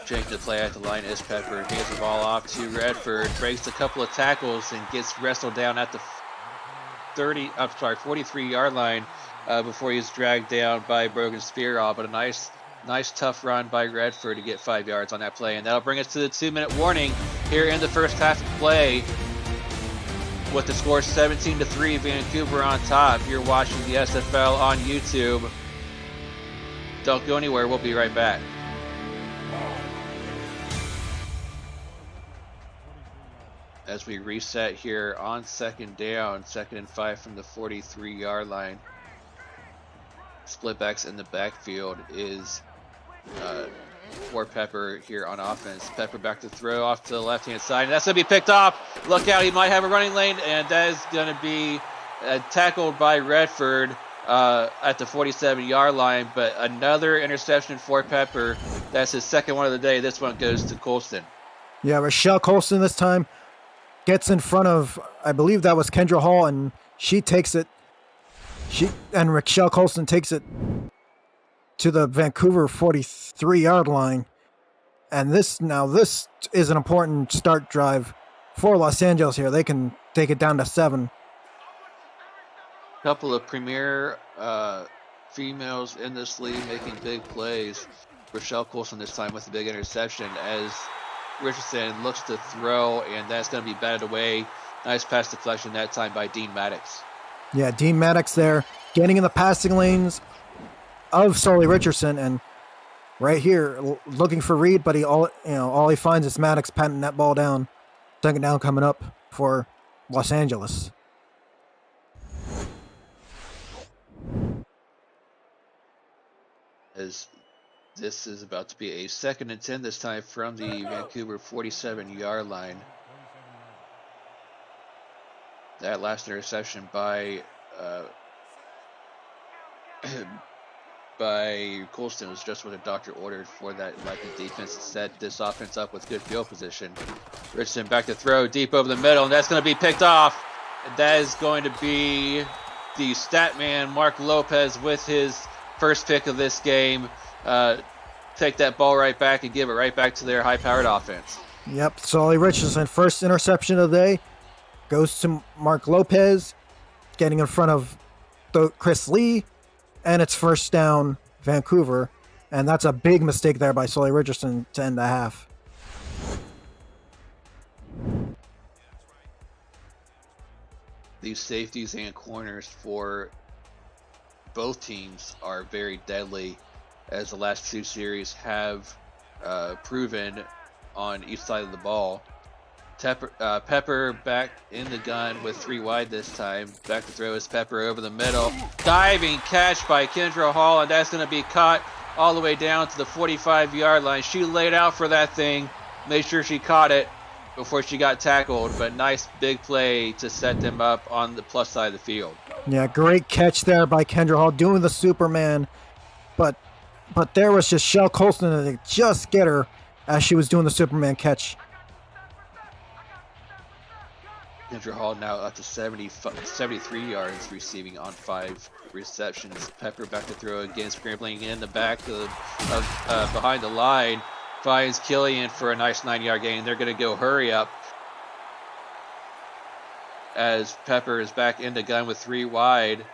Jake the play at the line is Pepper. Hands the ball off to Redford. Breaks a couple of tackles and gets wrestled down at the 43-yard line before he's dragged down by Brogan Spearall. But a nice tough run by Redford to get 5 yards on that play. And that'll bring us to the 2-minute warning here in the first half of play. With the score 17-3, Vancouver on top. You're watching the SFL on YouTube. Don't go anywhere. We'll be right back. As we reset here on second down, 2nd and 5 from the 43-yard line. Splitbacks in the backfield is for Pepper here on offense. Pepper back to throw off to the left-hand side. And that's going to be picked off. Look out, he might have a running lane, and that is going to be tackled by Redford at the 47-yard line. But another interception for Pepper. That's his second one of the day. This one goes to Colston. Yeah, Rochelle Colston this time gets in front of, I believe that was Kendra Hall, and she takes it. Rochelle Colston takes it to the Vancouver 43-yard line. And this is an important start drive for Los Angeles here. They can take it down to 7. Couple of premier females in this league making big plays. Rochelle Colston this time with a big interception as Richardson looks to throw, and that's going to be batted away. Nice pass deflection that time by Dean Maddox. Yeah, Dean Maddox there, getting in the passing lanes of Sully Richardson, and right here looking for Reed, but all he finds is Maddox patting that ball down. Second down coming up for Los Angeles. As this is about to be a 2nd and 10 this time from the Vancouver 47-yard line. That last interception by Colston was just what the doctor ordered for that Vikings defense to set this offense up with good field position. Richardson back to throw deep over the middle, and that's going to be picked off. And that is going to be the stat man, Mark Lopez, with his first pick of this game. Take that ball right back and give it right back to their high-powered offense. Yep, Sully Richardson, first interception of the day, goes to Mark Lopez, getting in front of Chris Lee, and it's first down Vancouver, and that's a big mistake there by Sully Richardson to end the half. These safeties and corners for both teams are very deadly, as the last 2 series have proven on each side of the ball. Pepper back in the gun with 3 wide this time. Back to throw is Pepper over the middle. Diving catch by Kendra Hall, and that's going to be caught all the way down to the 45-yard line. She laid out for that thing, made sure she caught it before she got tackled, but nice big play to set them up on the plus side of the field. Yeah, great catch there by Kendra Hall, doing the Superman, but there was just Shell Colston to just get her as she was doing the Superman catch Kendra Hall now up to 73 yards receiving on 5 receptions. Pepper back to throw again, scrambling in the back of behind the line. Finds Killian for a nice 9-yard gain. They're going to go hurry up as Pepper is back in the gun with 3 wide.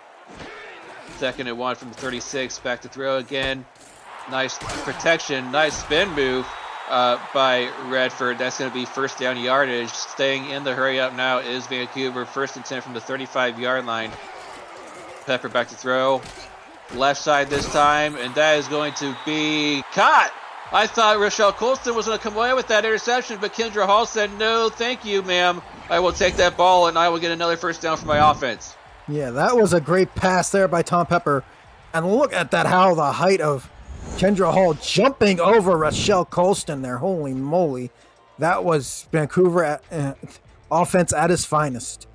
2nd and 1 from the 36. Back to throw again. Nice protection. Nice spin move by Redford. That's going to be 1st down yardage. Staying in the hurry up now is Vancouver. 1st and 10 from the 35-yard line. Pepper back to throw. Left side this time, and that is going to be caught. I thought Rochelle Colston was going to come away with that interception, but Kendra Hall said, no, thank you, ma'am. I will take that ball, and I will get another 1st down for my offense. Yeah, that was a great pass there by Tom Pepper. And look at that, how the height of Kendra Hall jumping over Rochelle Colston there. Holy moly. That was Vancouver offense at its finest.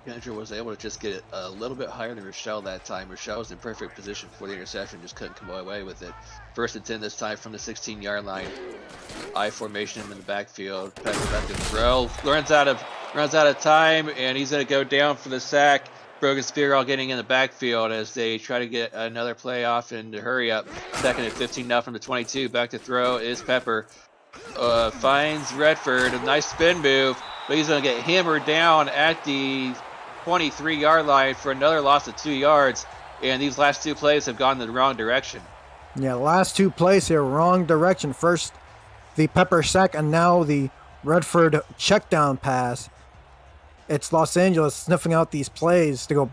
Kendra was able to just get it a little bit higher than Rochelle that time. Rochelle was in perfect position for the interception, just couldn't come away with it. 1st and 10 this time from the 16-yard line. I formation in the backfield. Pepper back to throw. Runs out of time, and he's going to go down for the sack. Brogan Spear all getting in the backfield as they try to get another play off and to hurry up. 2nd and 15 now from the 22. Back to throw is Pepper. Finds Redford. A nice spin move, but he's going to get hammered down at the 23-yard line for another loss of 2 yards. And these last 2 plays have gone in the wrong direction. Yeah, last 2 plays here, wrong direction. First, the Pepper sack, and now the Redford check down pass. It's Los Angeles sniffing out these plays to go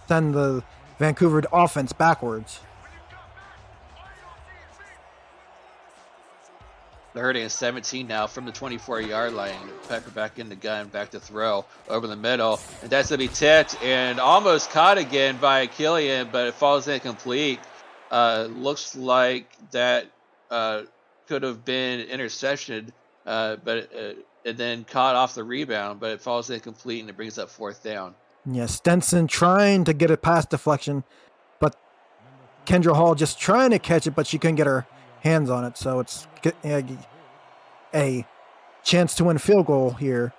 send the Vancouver offense backwards. They're hurting at 17 now from the 24-yard line. Pepper back in the gun, back to throw over the middle. And that's going to be tipped and almost caught again by Killian, but it falls incomplete. Looks like that could have been interception, but and then caught off the rebound, but it falls incomplete and it brings up 4th down. Yeah, Stenson trying to get a pass deflection, but Kendra Hall just trying to catch it, but she couldn't get her hands on it. So it's a chance to win field goal here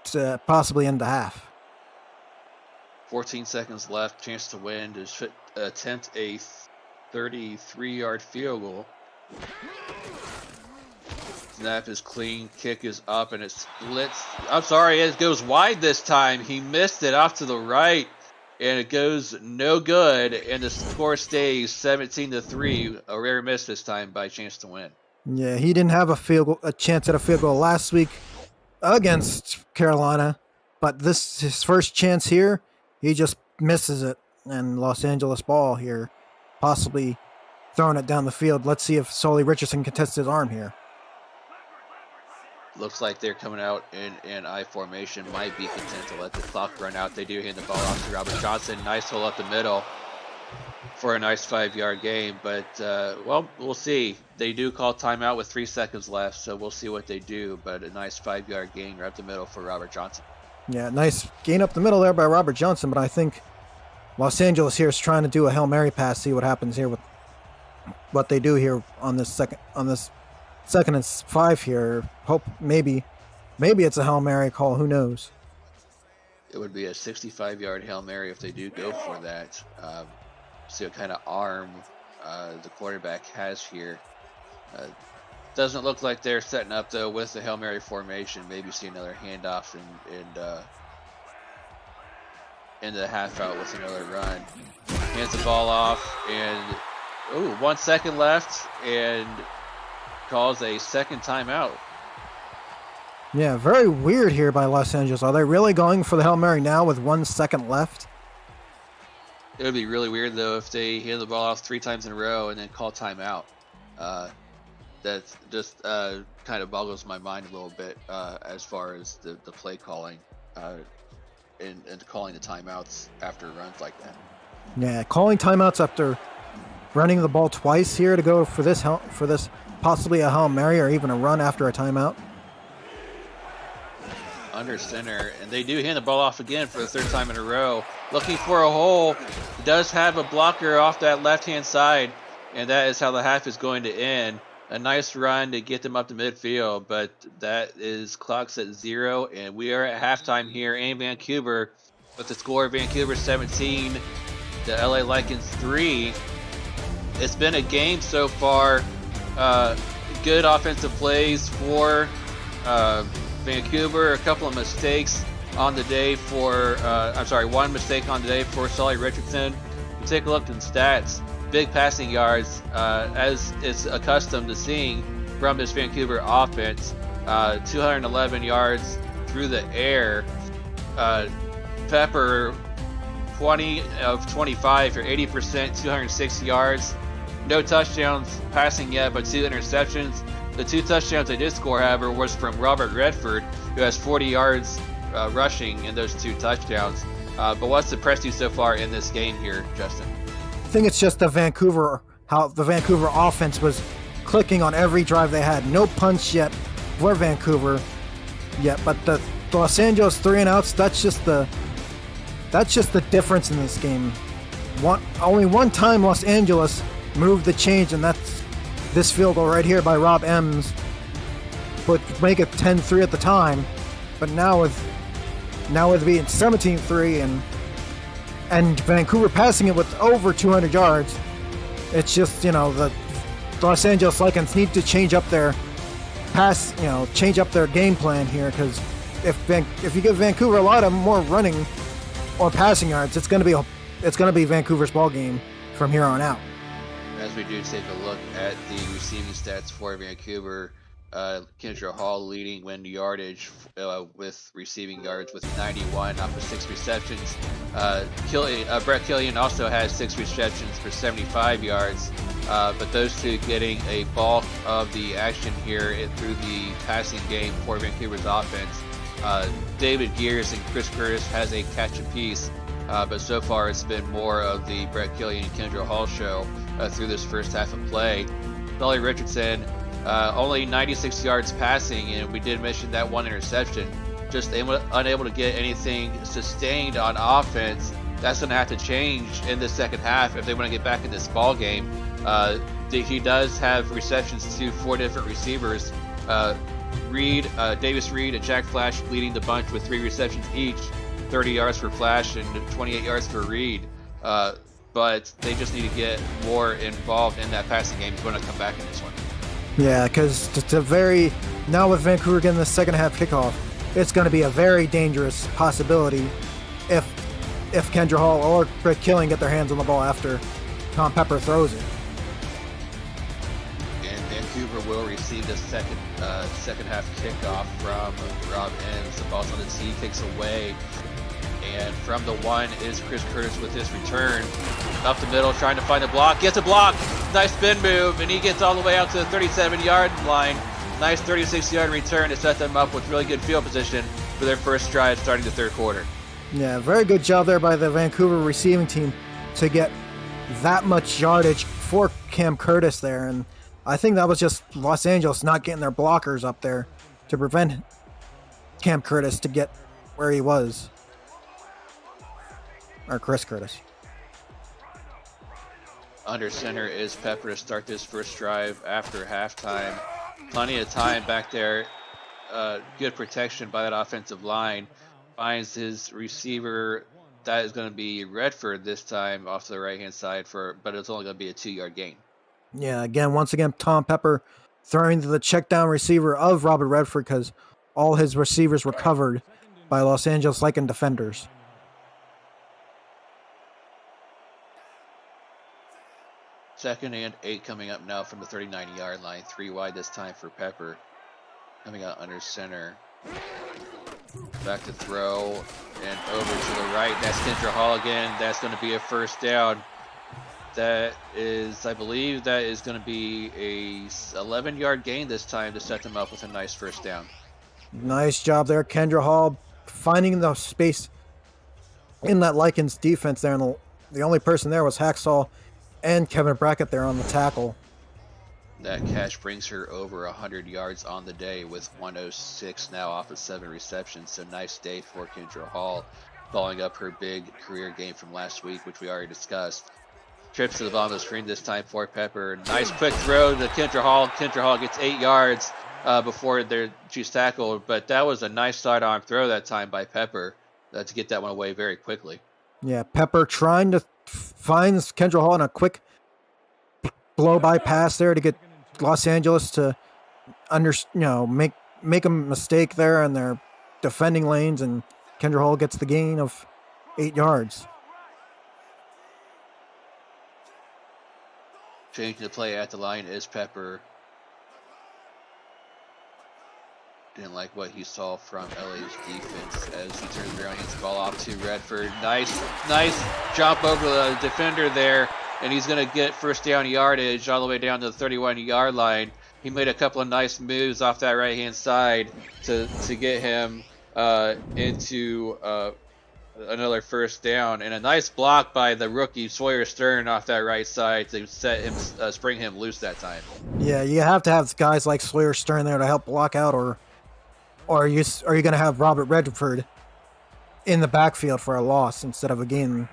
to possibly end the half. 14 seconds left, chance to win to attempt a 33-yard field goal. Snap is clean, kick is up, and it splits. I'm sorry, it goes wide this time. He missed it off to the right, and it goes no good, and the score stays 17-3. A rare miss this time by chance to win. Yeah, he didn't have a chance at a field goal last week against Carolina, but this his first chance here. He just misses it, and Los Angeles ball here, possibly throwing it down the field. Let's see if Sully Richardson can test his arm here. Looks like they're coming out in I formation. Might be content to let the clock run out. They do hand the ball off to Robert Johnson. Nice hole up the middle for a nice 5-yard gain. But, well, we'll see. They do call timeout with 3 seconds left, so we'll see what they do. But a nice 5-yard gain right up the middle for Robert Johnson. Yeah, nice gain up the middle there by Robert Johnson. But I think Los Angeles here is trying to do a Hail Mary pass, see what happens here with what they do here on this second and 5 here. Hope maybe it's a Hail Mary call. Who knows? It would be a 65-yard Hail Mary if they do go for that. See what kind of arm the quarterback has here. Doesn't look like they're setting up though with the Hail Mary formation. Maybe see another handoff and the half out with another run. Hands the ball off, and 1 second left, and calls a second timeout. Yeah, very weird here by Los Angeles. Are they really going for the Hail Mary now with 1 second left? It would be really weird though if they hand the ball off 3 times in a row and then call timeout. That just kind of boggles my mind a little bit as far as the play calling and calling the timeouts after runs like that. Yeah, calling timeouts after running the ball twice here to go for this possibly a Hail Mary or even a run after a timeout. Under center, and they do hand the ball off again for the 3rd time in a row. Looking for a hole. Does have a blocker off that left-hand side, and that is how the half is going to end. a nice run to get them up to midfield, but that is clocks at 0, and we are at halftime here in Vancouver with the score: Vancouver 17, the LA Lycans 3. It's been a game so far. Good offensive plays for Vancouver. A couple of mistakes on the day for, one mistake on the day for Sully Richardson. You take a look at the stats. Big passing yards, as is accustomed to seeing from this Vancouver offense. 211 yards through the air. Pepper, 20 of 25 for 80%, 206 yards. No touchdowns passing yet, but 2 interceptions. The 2 touchdowns they did score, however, was from Robert Redford, who has 40 yards rushing in those 2 touchdowns. But what's impressed you so far in this game here, Justin? I think it's just how the Vancouver offense was clicking on every drive they had. No punch yet for Vancouver yet, but the Los Angeles 3-and-outs, that's just the difference in this game. Only one time Los Angeles moved the change, and that's this field goal right here by Rob Ems would make it 10-3 at the time, but now with being 17-3 and Vancouver passing it with over 200 yards, it's just, the Los Angeles Lycans need to change up their game plan here, because if you give Vancouver a lot of more running or passing yards, it's going to be Vancouver's ball game from here on out. As we do take a look at the receiving stats for Vancouver, Kendra Hall leading win yardage with receiving yards with 91 off of 6 receptions. Brett Killian also has 6 receptions for 75 yards, but those two getting a bulk of the action here through the passing game for Vancouver's offense. David Gears and Chris Curtis has a catch apiece, but so far it's been more of the Brett Killian and Kendra Hall show through this first half of play. Sully Richardson, only 96 yards passing, and we did mention that 1 interception. Just unable to get anything sustained on offense. That's going to have to change in the second half if they want to get back in this ball game. He does have receptions to 4 different receivers. Davis Reed and Jack Flash leading the bunch with 3 receptions each, 30 yards for Flash and 28 yards for Reed. But they just need to get more involved in that passing game if you want to come back in this one. Yeah, because now with Vancouver getting the second half kickoff, it's going to be a very dangerous possibility if Kendra Hall or Brett Killing get their hands on the ball after Tom Pepper throws it. And Vancouver will receive the second half kickoff from Rob Ems. The ball's on the tee, kicks away. And from the 1 is Chris Curtis with his return. Up the middle, trying to find a block. Gets a block. Nice spin move, and he gets all the way out to the 37-yard line. Nice 36-yard return to set them up with really good field position for their first drive starting the third quarter. Yeah, very good job there by the Vancouver receiving team to get that much yardage for Cam Curtis there. And I think that was just Los Angeles not getting their blockers up there to prevent Cam Curtis to get where he was. Or Chris Curtis. Under center is Pepper to start this first drive after halftime. Plenty of time back there. Good protection by that offensive line. Finds his receiver. That is going to be Redford this time off to the right-hand side, but it's only going to be a 2-yard gain. Yeah, once again, Tom Pepper throwing to the check down receiver of Robert Redford because all his receivers were covered by Los Angeles Lycan defenders. Second and 8 coming up now from the 39-yard line. 3 wide this time for Pepper. Coming out under center. Back to throw and over to the right. That's Kendra Hall again. That's going to be a first down. That is, I believe that is going to be a 11-yard gain this time to set them up with a nice first down. Nice job there, Kendra Hall, finding the space in that Lycans defense there. And the only person there was Hacksaw and Kevin Brackett there on the tackle. That catch brings her over 100 yards on the day with 106 now off of 7 receptions. So nice day for Kendra Hall, following up her big career game from last week, which we already discussed. trips to the bottom of the screen this time for Pepper. Nice quick throw to Kendra Hall. Kendra Hall gets 8 yards before she's tackled, but that was a nice sidearm throw that time by Pepper to get that one away very quickly. Yeah, Pepper trying to find Kendra Hall in a quick blow-by pass there to get Los Angeles to make a mistake there in their defending lanes, and Kendra Hall gets the gain of 8 yards. Changing the play at the line is Pepper. Didn't like what he saw from LA's defense as he turns around and gets the ball off to Redford. Nice jump over the defender there, and he's going to get first down yardage all the way down to the 31-yard line. He made a couple of nice moves off that right-hand side to get him into another first down, and a nice block by the rookie Sawyer Stern off that right side to set him, spring him loose that time. Yeah, you have to have guys like Sawyer Stern there to help block out, or are you going to have Robert Redford in the backfield for a loss instead of a gain?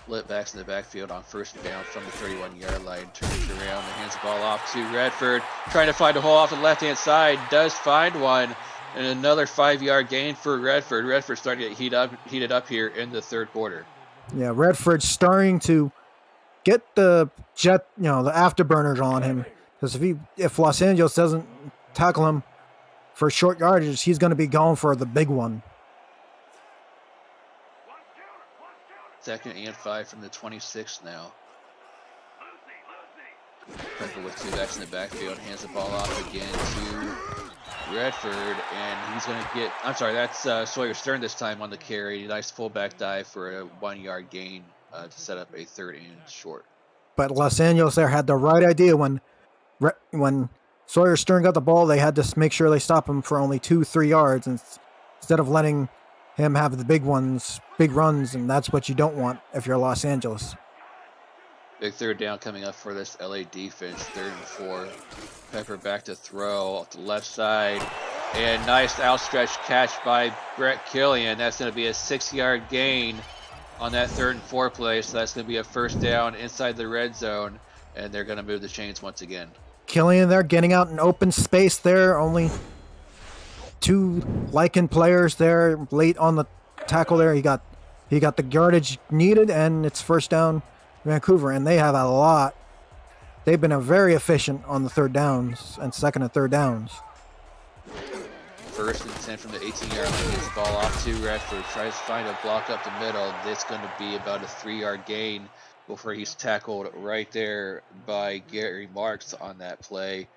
Lit backs in the backfield on first down from the 31-yard line. Turns around and hands the ball off to Redford. Trying to find a hole off the left-hand side. Does find one. And another 5-yard gain for Redford. Redford starting to get heated up here in the third quarter. Yeah, Redford starting to get the afterburners on him. Because if Los Angeles doesn't tackle him for short yardage, he's going to be going for the big one. 2nd and 5 from the 26 now. Pepper with 2 backs in the backfield, hands the ball off again to Redford, and he's going to get, that's Sawyer Stern this time on the carry. Nice fullback dive for a 1-yard gain to set up a 3rd and short. But Los Angeles there had the right idea when Sawyer Stern got the ball. They had to make sure they stop him for only 2-3 yards instead of letting him have the big runs, and that's what you don't want if you're Los Angeles. Big 3rd down coming up for this LA defense, 3rd and 4. Pepper back to throw off the left side, and nice outstretched catch by Brett Killian. That's going to be a 6-yard gain on that 3rd and 4 play, so that's going to be a first down inside the red zone, and they're going to move the chains once again. Killian there getting out in open space there, only 2 Lycan players there late on the tackle there. He got the yardage needed, and it's first down Vancouver, and they have a lot. They've been very efficient on the 3rd downs and 2nd and 3rd downs. 1st and 10 from the 18-yard line. Gets the ball off to Redford. Tries to find a block up the middle. It's going to be about a 3-yard gain before he's tackled right there by Gary Marks on that play.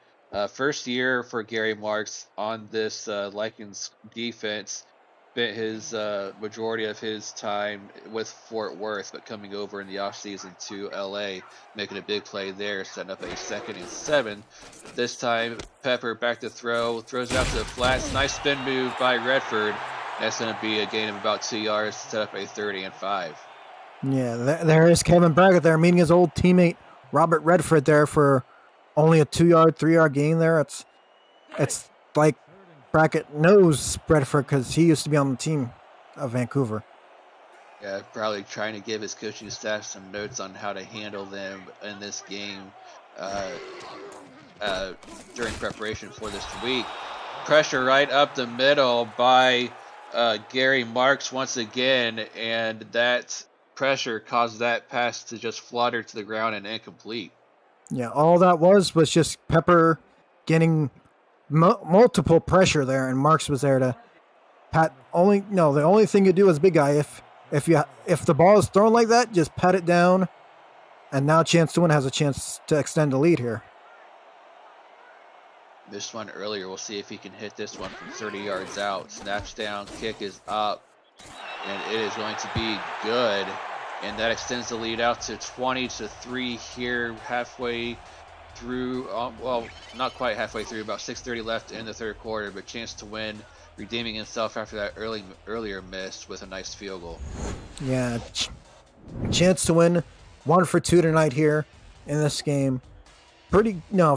First year for Gary Marks on this Lycans defense. Spent his majority of his time with Fort Worth, but coming over in the offseason to LA, making a big play there, setting up a 2nd and 7. This time, Pepper back to throw, throws it out to the flats. Nice spin move by Redford. That's going to be a gain of about 2 yards, set up a 3rd and 5. Yeah, there is Kevin Brackett there meeting his old teammate Robert Redford there for only a 2-yard, 3-yard gain there. It's like Brackett knows Redford because he used to be on the team of Vancouver. Yeah, probably trying to give his coaching staff some notes on how to handle them in this game during preparation for this week. Pressure right up the middle by Gary Marks once again, and that pressure caused that pass to just flutter to the ground and incomplete. Yeah, all that was just Pepper getting multiple pressure there, and Marks was there to pat. The only thing you do as big guy, if the ball is thrown like that, just pat it down, and now Chance to Win has a chance to extend the lead here. Missed one earlier. We'll see if he can hit this one from 30 yards out. Snaps down, kick is up, and it is going to be good. And that extends the lead out to 20-3 here, halfway through. Well, not quite halfway through. About 6:30 left in the third quarter. But Chance to Win redeeming himself after that earlier miss with a nice field goal. Yeah, Chance to Win 1 for 2 tonight here in this game.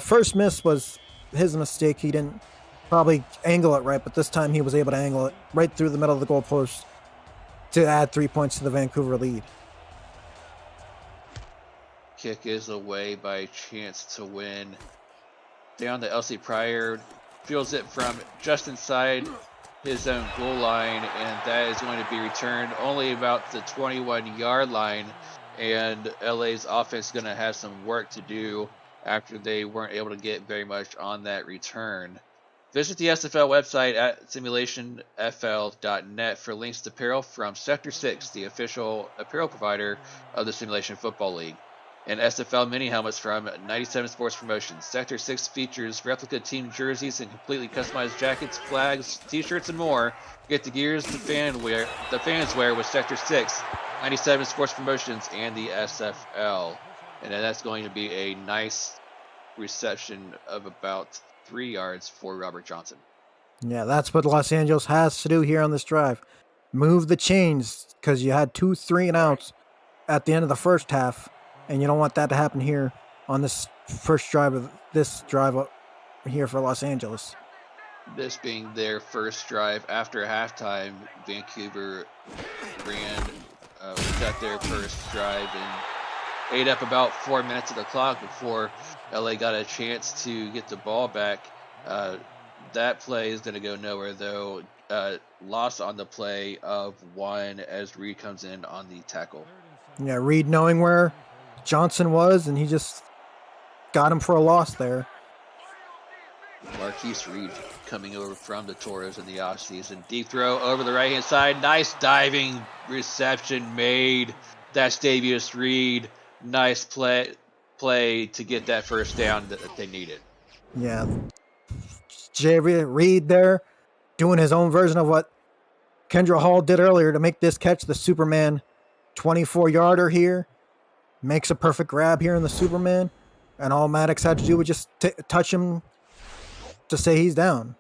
First miss was his mistake. He didn't probably angle it right, but this time he was able to angle it right through the middle of the goalpost to add 3 points to the Vancouver lead. Kick is away by chance to win. Down to LC Pryor. Fields it from just inside his own goal line, and that is going to be returned only about the 21-yard line. And LA's offense is going to have some work to do after they weren't able to get very much on that return. Visit the SFL website at simulationfl.net for links to apparel from Sector 6, the official apparel provider of the Simulation Football League, and SFL mini helmets from 97 Sports Promotions. Sector 6 features replica team jerseys and completely customized jackets, flags, t-shirts, and more. Get the gears the fans wear with Sector 6, 97 Sports Promotions, and the SFL. And then that's going to be a nice reception of about 3 yards for Robert Johnson. Yeah, that's what Los Angeles has to do here on this drive. Move the chains, because you had 2 3-and-outs at the end of the first half, and you don't want that to happen here on this first drive of this drive here for Los Angeles. This being their first drive after halftime, Vancouver got their first drive and ate up about 4 minutes of the clock before LA got a chance to get the ball back. That play is going to go nowhere, though. Loss on the play of 1 as Reed comes in on the tackle. Yeah, Reed knowing where Johnson was, and he just got him for a loss there. Marquise Reed coming over from the Toros in the offseason. Deep throw over the right-hand side. Nice diving reception made. That's Davius Reed. Nice play to get that first down that they needed. Yeah. Jay Reed there doing his own version of what Kendra Hall did earlier to make this catch, the Superman 24-yarder here. Makes a perfect grab here in the Superman, and all Maddox had to do was just touch him to say he's down.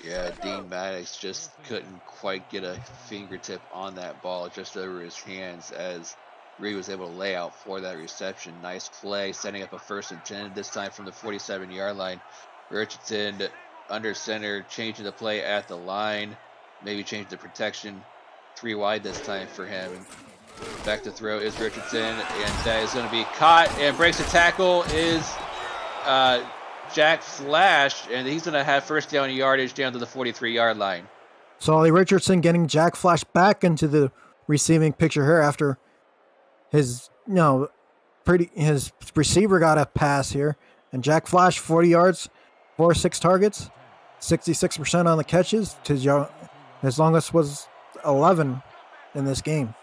Yeah, Dean Maddox just couldn't quite get a fingertip on that ball just over his hands as Reed was able to lay out for that reception. Nice play, setting up a 1st and 10, this time from the 47-yard line. Richardson under center, changing the play at the line, maybe change the protection. 3 wide this time for him. Back to throw is Richardson, and that is going to be caught, and breaks the tackle is Jack Flash, and he's going to have first down yardage down to the 43-yard line. Solly Richardson getting Jack Flash back into the receiving picture here after his receiver got a pass here, and Jack Flash 40 yards, 4-6 targets, 66% on the catches. His longest was 11 in this game.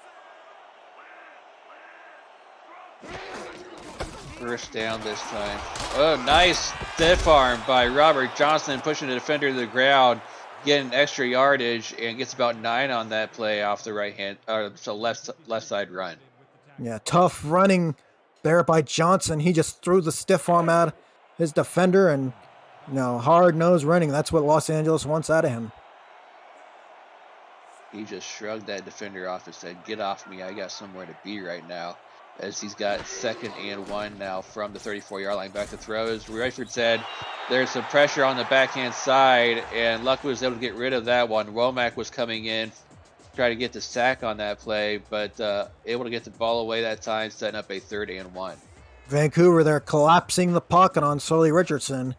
First down this time. Oh, nice stiff arm by Robert Johnson, pushing the defender to the ground, getting extra yardage, and gets about 9 on that play off the left side run. Yeah, tough running there by Johnson. He just threw the stiff arm at his defender, and hard-nosed running. That's what Los Angeles wants out of him. He just shrugged that defender off and said, "Get off me, I got somewhere to be right now." As he's got 2nd and 1 now from the 34-yard line. Back to throw. As Redford said, there's some pressure on the backhand side, and Luck was able to get rid of that one. Womack was coming in, try to get the sack on that play, but able to get the ball away that time, setting up a 3rd and 1. Vancouver, they're collapsing the pocket on Solly Richardson,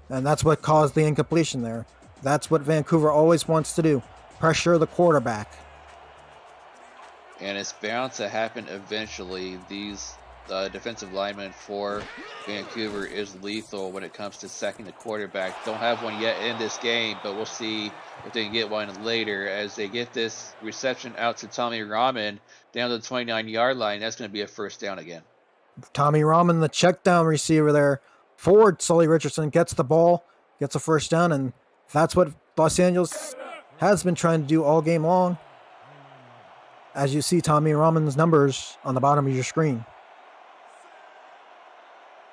and that's what caused the incompletion there. That's what Vancouver always wants to do, pressure the quarterback. And it's bound to happen eventually. These defensive linemen for Vancouver is lethal when it comes to sacking the quarterback. Don't have one yet in this game, but we'll see if they can get one later as they get this reception out to Tommy Rahman down to the 29-yard line. That's going to be a first down again. Tommy Rahman, the check down receiver there. Forward, Solly Richardson gets the ball, gets a first down, and that's what Los Angeles has been trying to do all game long. As you see Tommy Rahman's numbers on the bottom of your screen.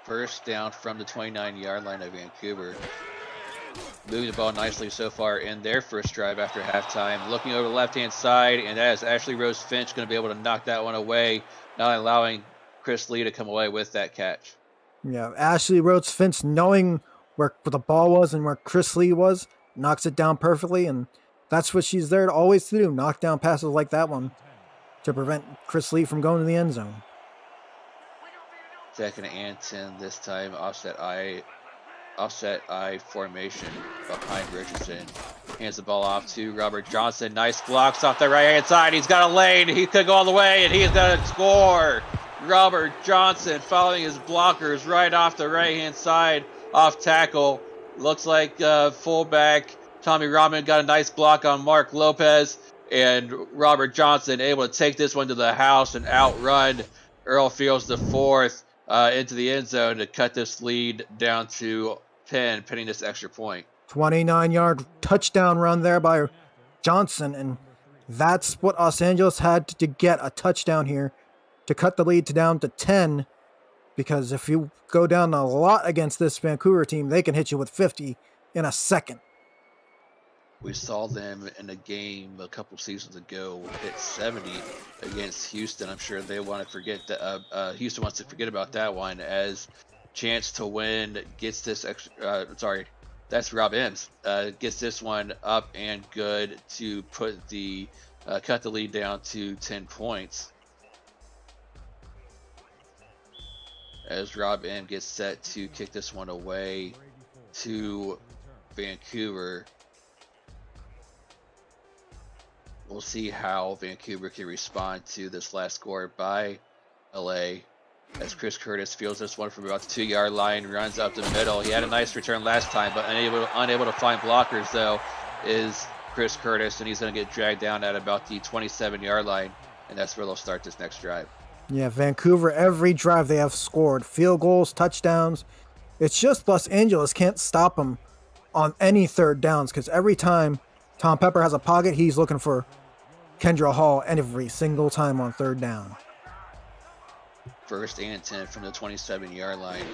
First down from the 29-yard line of Vancouver. Moving the ball nicely so far in their first drive after halftime. Looking over the left-hand side, and that is Ashley Rose Finch going to be able to knock that one away, not allowing Chris Lee to come away with that catch. Yeah, Ashley Rose Finch, knowing where the ball was and where Chris Lee was, knocks it down perfectly, and that's what she's there to always do, knock down passes like that one to prevent Chris Lee from going to the end zone. Second and 10 this time. Offset I formation behind Richardson. Hands the ball off to Robert Johnson. Nice blocks off the right-hand side. He's got a lane. He could go all the way, and he's going to score. Robert Johnson following his blockers right off the right-hand side off tackle. Looks like fullback Tommy Rodman got a nice block on Mark Lopez, and Robert Johnson able to take this one to the house and outrun Earl Fields the fourth into the end zone to cut this lead down to 10, pinning this extra point. 29-yard touchdown run there by Johnson, and that's what Los Angeles had to get a touchdown here to cut the lead down to 10, because if you go down a lot against this Vancouver team, they can hit you with 50 in a second. We saw them in a game a couple seasons ago hit 70 against Houston. I'm sure they want to forget that. Houston wants to forget about that one, as chance to win gets this extra. That's Rob Ems. Gets this one up and good to put the cut the lead down to 10 points. As Rob M gets set to kick this one away to Vancouver. We'll see how Vancouver can respond to this last score by LA. As Chris Curtis fields this one from about the 2-yard line, runs up the middle. He had a nice return last time, but unable to find blockers, though, is Chris Curtis, and he's going to get dragged down at about the 27-yard line, and that's where they'll start this next drive. Yeah, Vancouver, every drive they have scored. Field goals, touchdowns. It's just Los Angeles can't stop them on any third downs, because every time Tom Pepper has a pocket, he's looking for Kendra Hall every single time on third down. First and 10 from the 27-yard line.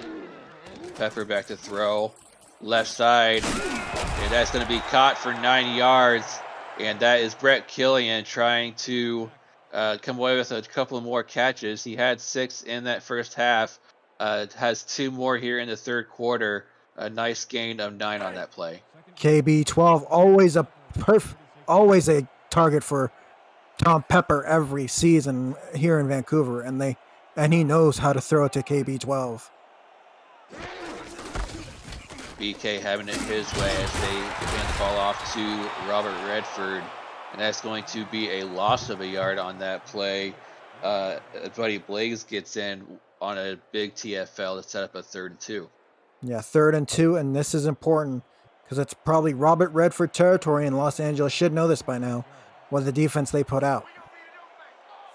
Pepper back to throw. Left side. And that's going to be caught for 9 yards. And that is Brett Killian trying to come away with a couple of more catches. He had 6 in that first half. Has 2 more here in the third quarter. A nice gain of 9 on that play. KB12, always a target for Tom Pepper every season here in Vancouver, and he knows how to throw it to KB12. BK having it his way as they hand the ball off to Robert Redford, and that's going to be a loss of a yard on that play. Buddy Blaze gets in on a big TFL to set up a 3rd and 2. Yeah, 3rd and 2, and this is important because it's probably Robert Redford territory, and Los Angeles should know this by now, what the defense they put out.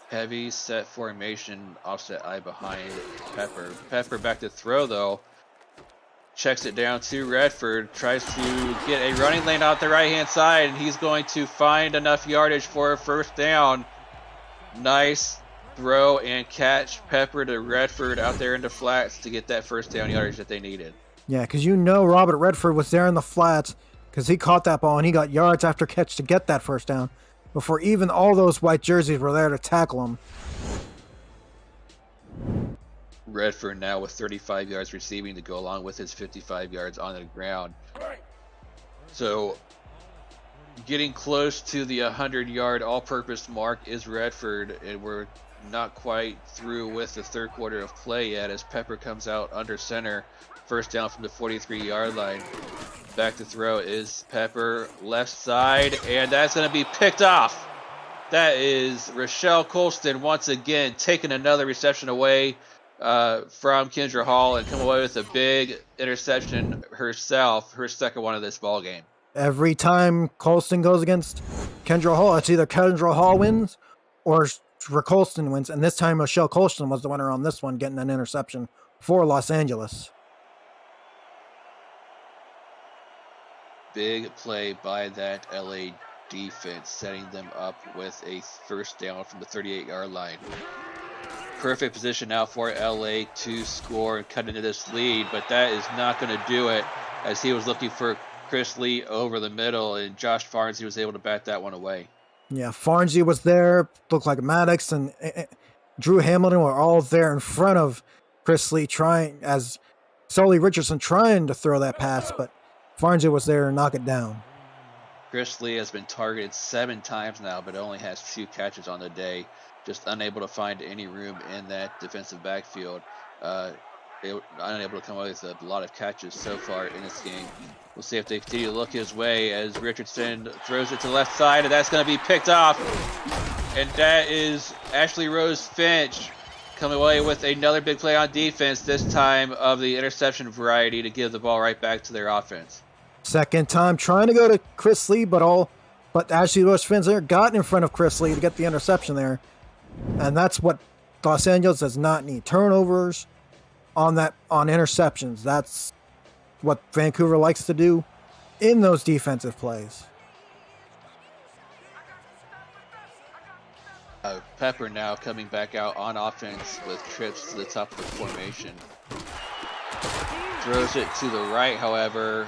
Heavy set formation, offset I behind Pepper. Pepper back to throw, though. Checks it down to Redford. Tries to get a running lane out the right-hand side, and he's going to find enough yardage for a first down. Nice throw and catch. Pepper to Redford out there in the flats to get that first down yardage that they needed. Yeah, because Robert Redford was there in the flats because he caught that ball, and he got yards after catch to get that first down before even all those white jerseys were there to tackle him. Redford now with 35 yards receiving to go along with his 55 yards on the ground. So getting close to the 100-yard all-purpose mark is Redford, and we're not quite through with the third quarter of play yet as Pepper comes out under center. First down from the 43-yard line. Back to throw is Pepper, left side, and that's going to be picked off. That is Rochelle Colston once again taking another reception away from Kendra Hall and come away with a big interception herself, her second one of this ball game. Every time Colston goes against Kendra Hall, it's either Kendra Hall wins or Colston wins, and this time Rochelle Colston was the winner on this one, getting an interception for Los Angeles. Big play by that LA defense, setting them up with a first down from the 38-yard line. Perfect position now for LA to score and cut into this lead, but that is not going to do it as he was looking for Chris Lee over the middle, and Josh Farnsey was able to bat that one away. Yeah, Farnsey was there, looked like Maddox and Drew Hamilton were all there in front of Chris Lee as Sully Richardson trying to throw that pass, but Farnsey was there and knock it down. Chris Lee has been targeted 7 times now, but only has 2 catches on the day. Just unable to find any room in that defensive backfield. Unable to come away with a lot of catches so far in this game. We'll see if they continue to look his way as Richardson throws it to the left side, and that's going to be picked off. And that is Ashley Rose Finch coming away with another big play on defense, this time of the interception variety, to give the ball right back to their offense. Second time trying to go to Chris Lee, but Ashley Rose Finch there got in front of Chris Lee to get the interception there. And that's what Los Angeles does not need. Turnovers on interceptions. That's what Vancouver likes to do in those defensive plays. Pepper now coming back out on offense with trips to the top of the formation. Throws it to the right, however,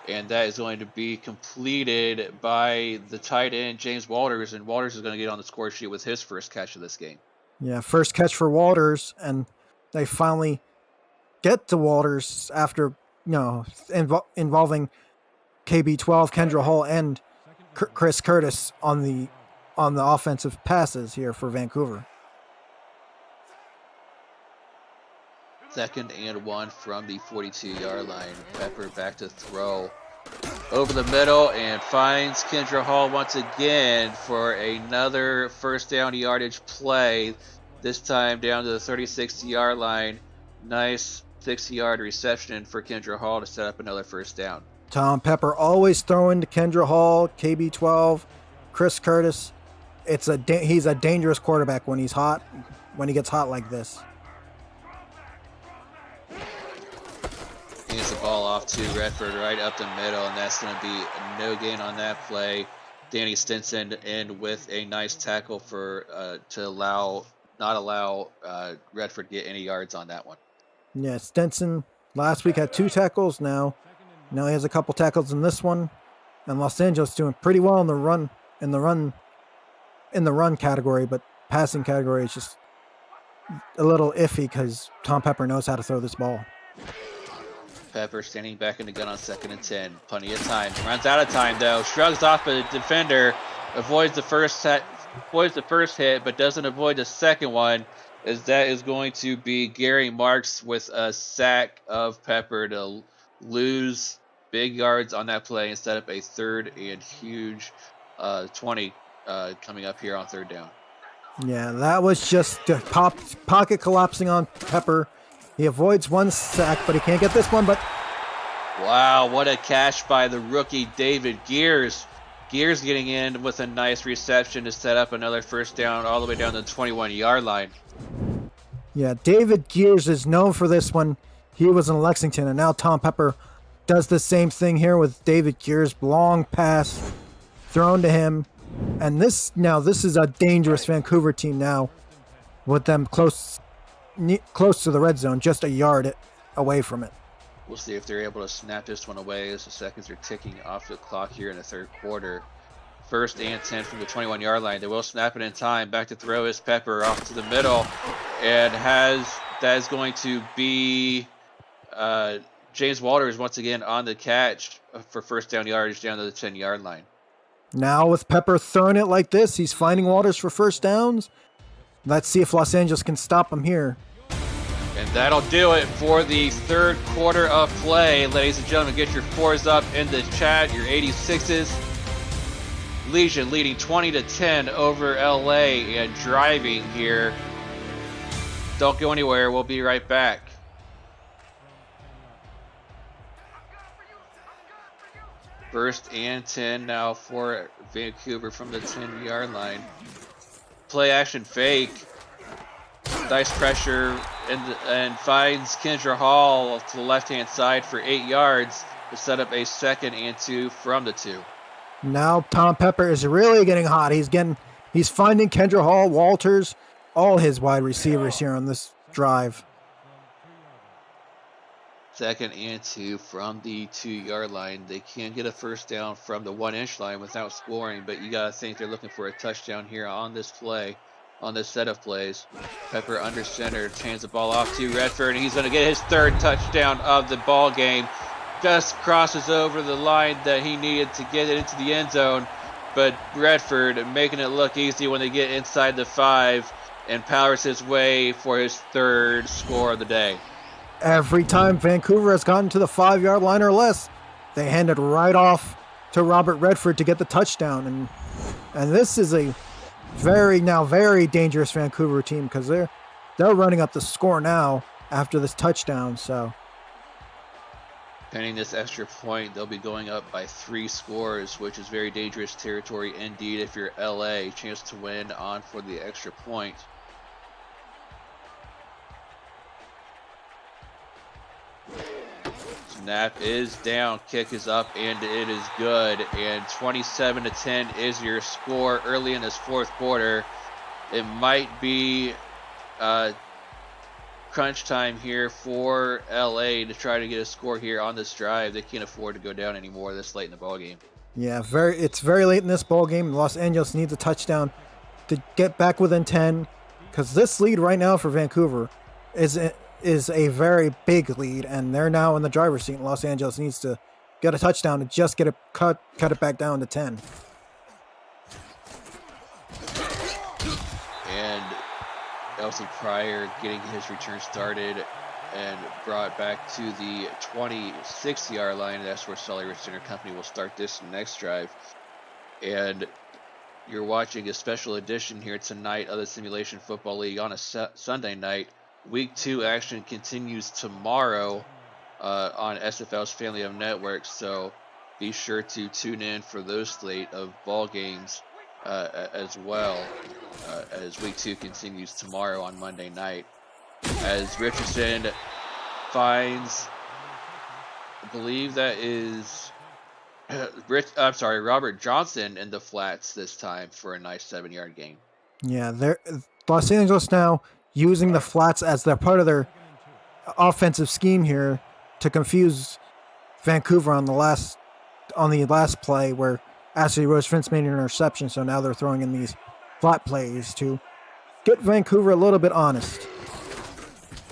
and that is going to be completed by the tight end, James Walters, and Walters is going to get on the score sheet with his first catch of this game. Yeah, first catch for Walters, and they finally get to Walters after, involving KB12, Kendra Hall, and Chris Curtis on the offensive passes here for Vancouver. 2nd and 1 from the 42-yard line. Pepper back to throw over the middle and finds Kendra Hall once again for another first down yardage play. This time down to the 36-yard line. Nice 60-yard reception for Kendra Hall to set up another first down. Tom Pepper always throwing to Kendra Hall, KB12, Chris Curtis. He's a dangerous quarterback when he's hot, when he gets hot like this. Hands the ball off to Redford right up the middle, and that's going to be no gain on that play. Danny Stinson in with a nice tackle to not allow Redford to get any yards on that one. Yeah, Stinson last week had 2 tackles. Now he has a couple tackles in this one, and Los Angeles doing pretty well in the run category, but passing category is just a little iffy because Tom Pepper knows how to throw this ball. Pepper standing back in the gun on 2nd and 10. Plenty of time. Runs out of time though. Shrugs off a defender. Avoids the first hit, but doesn't avoid the second one, as that is going to be Gary Marks with a sack of Pepper to lose big yards on that play and set up a 3rd and huge 20 coming up here on 3rd down. Yeah, that was just the pocket collapsing on Pepper. He avoids one sack, but he can't get this one. But wow, what a catch by the rookie David Gears. Gears getting in with a nice reception to set up another first down all the way down to the 21-yard line. Yeah, David Gears is known for this one. He was in Lexington, and now Tom Pepper does the same thing here with David Gears. Long pass thrown to him. And this is a dangerous Vancouver team now with them close to the red zone, just a yard away from it. We'll see if they're able to snap this one away as the seconds are ticking off the clock here in the 3rd quarter. 1st and 10 from the 21-yard line. They will snap it in time. Back to throw is Pepper off to the middle, and that is going to be James Walters once again on the catch for first down yardage down to the 10-yard line. Now with Pepper throwing it like this, he's finding Walters for first downs. Let's see if Los Angeles can stop him here. And that'll do it for the 3rd quarter of play. Ladies and gentlemen, get your 4s up in the chat, your 86s. Legion leading 20-10 over LA and driving here. Don't go anywhere. We'll be right back. First and 10 now for Vancouver from the 10-yard line. Play action fake. Nice pressure and finds Kendra Hall to the left-hand side for 8 yards to set up a 2nd and 2 from the 2. Now Tom Pepper is really getting hot. He's finding Kendra Hall, Walters, all his wide receivers here on this drive. 2nd and 2 from the 2-yard line. They can get a first down from the 1-inch line without scoring, but you got to think they're looking for a touchdown here on this play, on this set of plays. Pepper under center, hands the ball off to Redford, and he's going to get his 3rd touchdown of the ball game. Gus crosses over the line that he needed to get it into the end zone, but Redford making it look easy when they get inside the 5 and powers his way for his 3rd score of the day. Every time Vancouver has gotten to the 5-yard line or less, they hand it right off to Robert Redford to get the touchdown. And this is a very dangerous Vancouver team because they're running up the score now after this touchdown. So, pending this extra point, they'll be going up by 3 scores, which is very dangerous territory indeed. If you're LA, chance to win on for the extra point. Snap is down, kick is up, and it is good. And 27-10 is your score early in this 4th quarter. It might be crunch time here for LA to try to get a score here on this drive. They can't afford to go down anymore this late in the ball game. Yeah, it's very late in this ball game. Los Angeles needs a touchdown to get back within 10, because this lead right now for Vancouver is a very big lead, and they're now in the driver's seat. Los Angeles needs to get a touchdown to just get it cut it back down to 10. And Elsie Pryor getting his return started and brought back to the 26-yard line. That's where Sully Richardson Company will start this next drive. And you're watching a special edition here tonight of the Simulation Football League on a Sunday night. Week 2 action continues tomorrow on SFL's family of networks, so be sure to tune in for those slate of ball games as well as Week 2 continues tomorrow on Monday night. As Richardson finds, I believe that is Robert Johnson in the flats this time for a nice 7-yard gain. Yeah, Los Angeles now using the flats as they're part of their offensive scheme here to confuse Vancouver on the last play where Ashley Rose-Finch made an interception. So now they're throwing in these flat plays to get Vancouver a little bit honest.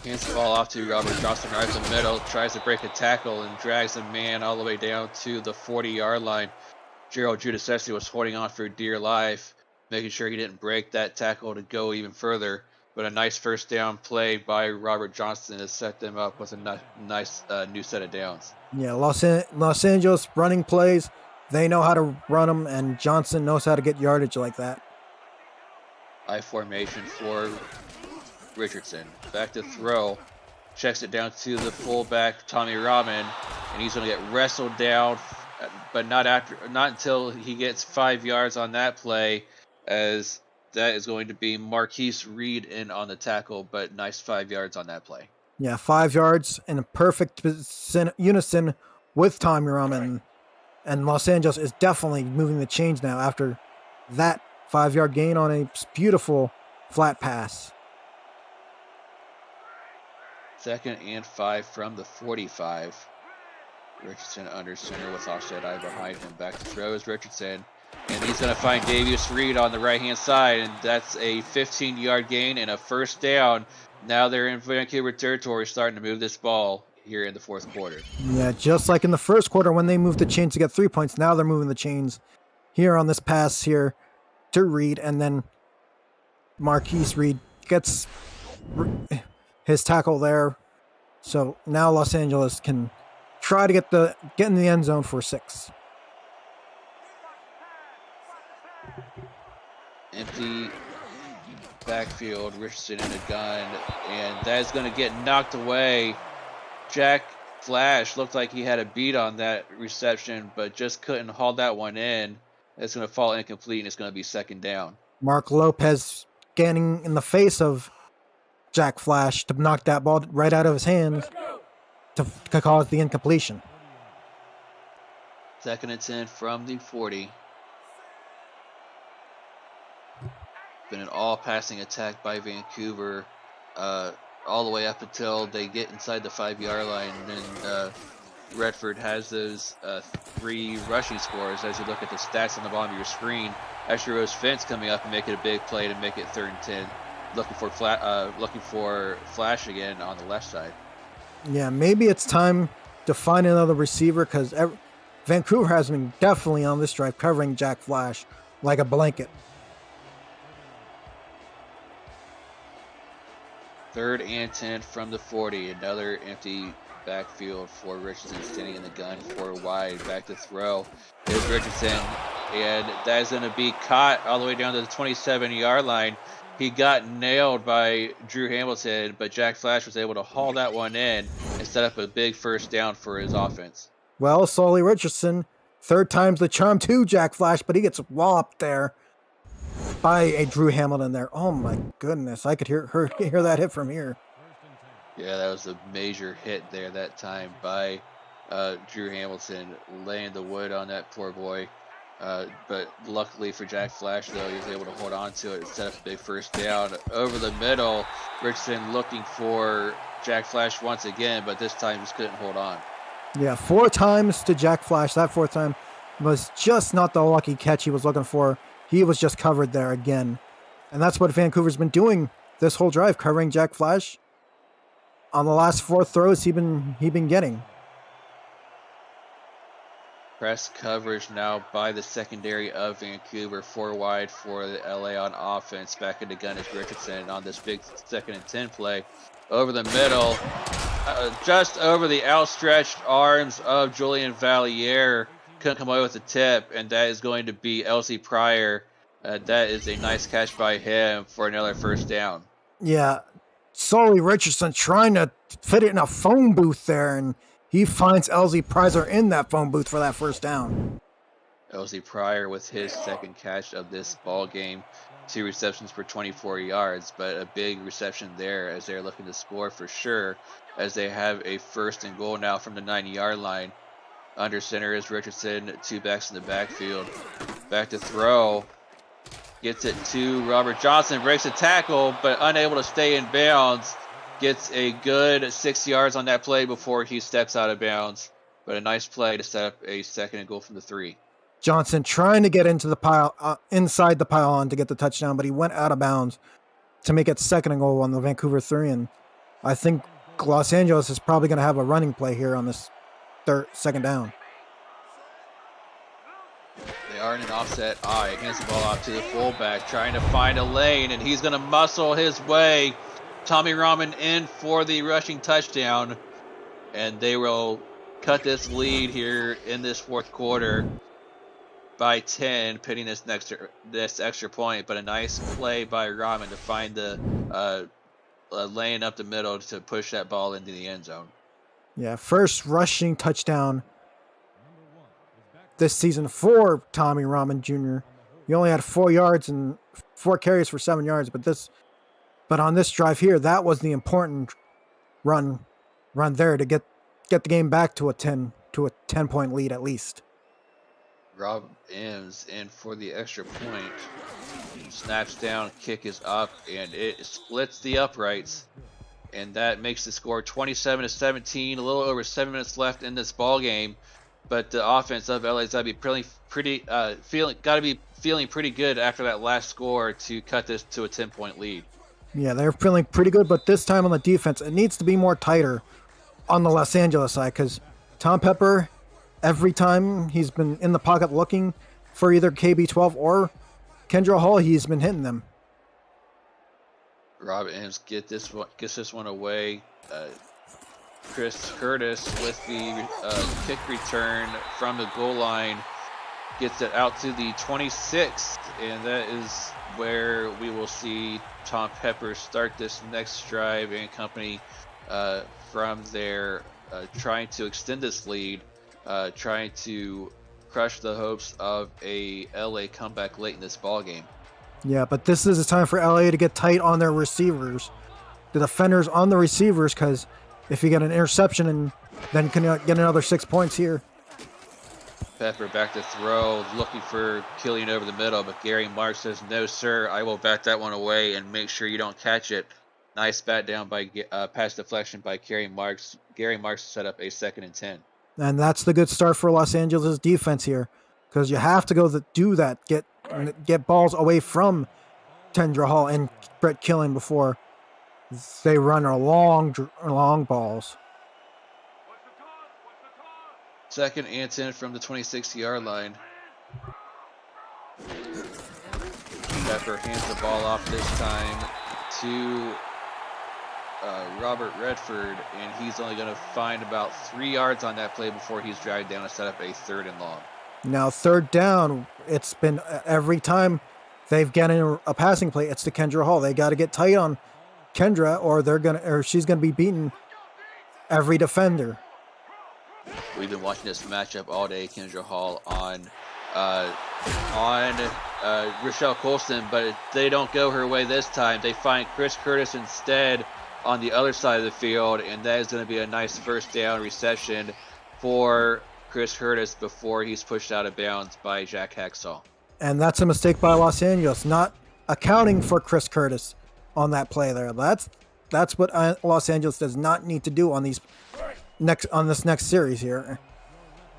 Hands the ball off to Robert Johnson right in the middle, tries to break a tackle and drags a man all the way down to the 40-yard line. Gerald Giudicetti was holding on for dear life, making sure he didn't break that tackle to go even further. But a nice first down play by Robert Johnson has set them up with a nice new set of downs. Yeah, Los Angeles running plays, they know how to run them, and Johnson knows how to get yardage like that. I formation for Richardson. Back to throw. Checks it down to the fullback, Tommy Rahman, and he's going to get wrestled down, but not until he gets 5 yards on that play, as that is going to be Marquise Reed in on the tackle, but nice 5 yards on that play. Yeah, 5 yards in a perfect unison with Tommy Rahman. And Los Angeles is definitely moving the chains now after that 5-yard gain on a beautiful flat pass. 2nd and 5 from the 45. Richardson under center with offset eye behind him. Back to throws Richardson. And he's going to find Davius Reed on the right-hand side, and that's a 15-yard gain and a first down. Now they're in Vancouver territory, starting to move this ball here in the 4th quarter. Yeah, just like in the 1st quarter when they moved the chains to get 3 points, now they're moving the chains here on this pass here to Reed, and then Marquise Reed gets his tackle there. So now Los Angeles can try to get in the end zone for 6. Empty backfield, Richardson in a gun, and that's going to get knocked away. Jack Flash looked like he had a beat on that reception, but just couldn't haul that one in. It's going to fall incomplete, and it's going to be 2nd down. Mark Lopez getting in the face of Jack Flash to knock that ball right out of his hands to cause the incompletion. 2nd and 10 from the 40. Been an all-passing attack by Vancouver all the way up until they get inside the 5-yard line. And then Redford has those 3 rushing scores. As you look at the stats on the bottom of your screen, Ashley Rose-Finch coming up and making a big play to make it 3rd and 10. Looking for Flash again on the left side. Yeah, maybe it's time to find another receiver because Vancouver has been definitely on this drive covering Jack Flash like a blanket. 3rd and 10 from the 40. Another empty backfield for Richardson, standing in the gun 4 wide. Back to throw is Richardson, and that is going to be caught all the way down to the 27-yard line. He got nailed by Drew Hamilton, but Jack Flash was able to haul that one in and set up a big first down for his offense. Well, Sully Richardson, 3rd time's the charm to Jack Flash, but he gets whopped there by a Drew Hamilton there. Oh my goodness, I could hear that hit from here. Yeah, that was a major hit there that time by Drew Hamilton, laying the wood on that poor boy. But luckily for Jack Flash, though, he was able to hold on to it and set up a big first down. Over the middle, Richardson looking for Jack Flash once again, but this time just couldn't hold on. Yeah, 4 times to Jack Flash. That 4th time was just not the lucky catch he was looking for. He was just covered there again. And that's what Vancouver's been doing this whole drive, covering Jack Flash. On the last 4 throws he been getting. Press coverage now by the secondary of Vancouver, 4 wide for the LA on offense. Back into gun is Richardson on this big 2nd and 10 play. Over the middle, just over the outstretched arms of Julian Valier. Couldn't come away with the tip, and that is going to be Elsie Pryor. That is a nice catch by him for another first down. Yeah, Sully Richardson trying to fit it in a phone booth there, and he finds Elsie Pryor in that phone booth for that first down. Elsie Pryor with his 2nd catch of this ball game. 2 receptions for 24 yards, but a big reception there as they're looking to score for sure, as they have a 1st and goal now from the 90-yard line. Under center is Richardson, 2 backs in the backfield. Back to throw. Gets it to Robert Johnson, breaks a tackle, but unable to stay in bounds. Gets a good 6 yards on that play before he steps out of bounds. But a nice play to set up a 2nd and goal from the 3. Johnson trying to get into the pile, inside the pylon to get the touchdown, but he went out of bounds to make it 2nd and goal on the Vancouver 3. And I think Los Angeles is probably going to have a running play here on this 2nd down. They are in an offset eye, hands the ball off to the fullback, trying to find a lane, and he's going to muscle his way. Tommy Rahman in for the rushing touchdown, and they will cut this lead here in this 4th quarter by 10, pitting this extra point. But a nice play by Rahman to find the lane up the middle to push that ball into the end zone. Yeah, first rushing touchdown this season for Tommy Rahman Jr. He only had 4 yards and 4 carries for 7 yards, but on this drive here, that was the important run there to get the game back to a 10-point lead at least. Rob Ems in for the extra point. Snaps down, kick is up, and it splits the uprights. And that makes the score 27-17. A little over 7 minutes left in this ball game, but the offense of LA's got to be feeling pretty good after that last score to cut this to a 10-point lead. Yeah, they're feeling pretty good, but this time on the defense, it needs to be more tighter on the Los Angeles side because Tom Pepper, every time he's been in the pocket looking for either KB12 or Kendra Hall, he's been hitting them. Rob Ems gets this one away. Chris Curtis with the kick return from the goal line gets it out to the 26th, and that is where we will see Tom Pepper start this next drive and company from there, trying to extend this lead, trying to crush the hopes of a LA comeback late in this ball game. Yeah, but this is a time for LA to get tight on their receivers, the defenders on the receivers, because if you get an interception and then can get another 6 points here. Pepper back to throw, looking for Killian over the middle, but Gary Marks says, no, sir, I will bat that one away and make sure you don't catch it. Nice bat down by pass deflection by Gary Marks. Gary Marks set up a 2nd and 10. And that's the good start for Los Angeles defense here, because you have to go do that, get balls away from Kendra Hall and Brett Killian before they run long balls. 2nd and 10 from the 26-yard line. Pepper hands the ball off this time to Robert Redford, and he's only going to find about 3 yards on that play before he's dragged down to set up a 3rd and long. Now 3rd down, it's been every time they've gotten a passing play, it's to Kendra Hall. They got to get tight on Kendra, or she's gonna be beating every defender. We've been watching this matchup all day. Kendra Hall on Rochelle Colston, but they don't go her way this time. They find Chris Curtis instead on the other side of the field, and that is going to be a nice 1st down reception for Chris Curtis before he's pushed out of bounds by Jack Hacksaw. And that's a mistake by Los Angeles, not accounting for Chris Curtis on that play there. That's what Los Angeles does not need to do on this next series here.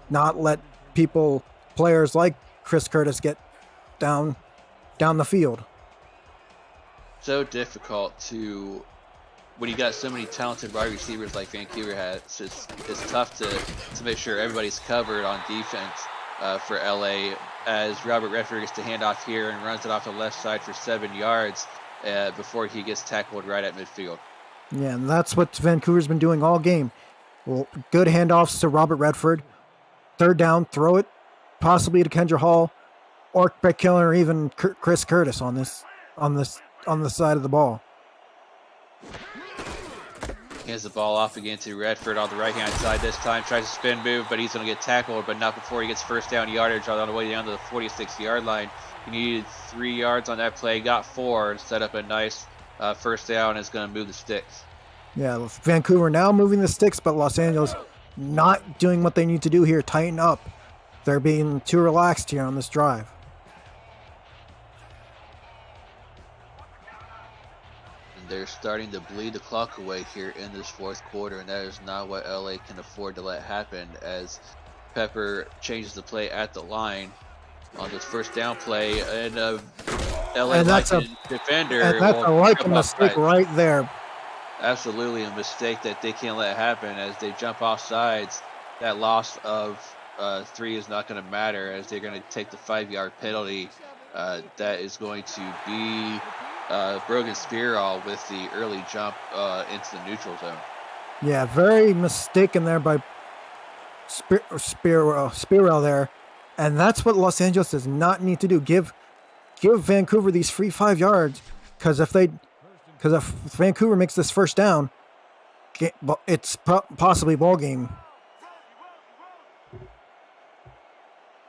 Not let players like Chris Curtis get down the field. So difficult when you got so many talented wide receivers like Vancouver has. It's tough to make sure everybody's covered on defense for LA, as Robert Redford gets the handoff here and runs it off the left side for 7 yards before he gets tackled right at midfield. Yeah, and that's what Vancouver's been doing all game. Well, good handoffs to Robert Redford. 3rd down, throw it possibly to Kendra Hall or Beck Killer, or even Chris Curtis on the side of the ball. Hands the ball off again to Redford on the right-hand side this time. Tries to spin move, but he's going to get tackled, but not before he gets 1st down yardage on the way down to the 46-yard line. He needed 3 yards on that play, got 4, set up a nice 1st down, and is going to move the sticks. Yeah, Vancouver now moving the sticks, but Los Angeles not doing what they need to do here, tighten up. They're being too relaxed here on this drive. They're starting to bleed the clock away here in this 4th quarter, and that is not what LA can afford to let happen, as Pepper changes the play at the line on this 1st down play, and LA defender. And that's a likely mistake right there. Absolutely a mistake that they can't let happen as they jump off sides. That loss of 3 is not going to matter, as they're going to take the 5-yard penalty. That is going to be Brogan Spearall with the early jump into the neutral zone. Yeah, very mistaken there by Spearall there. And that's what Los Angeles does not need to do. Give Vancouver these free 5 yards, because if Vancouver makes this 1st down, it's possibly ball game.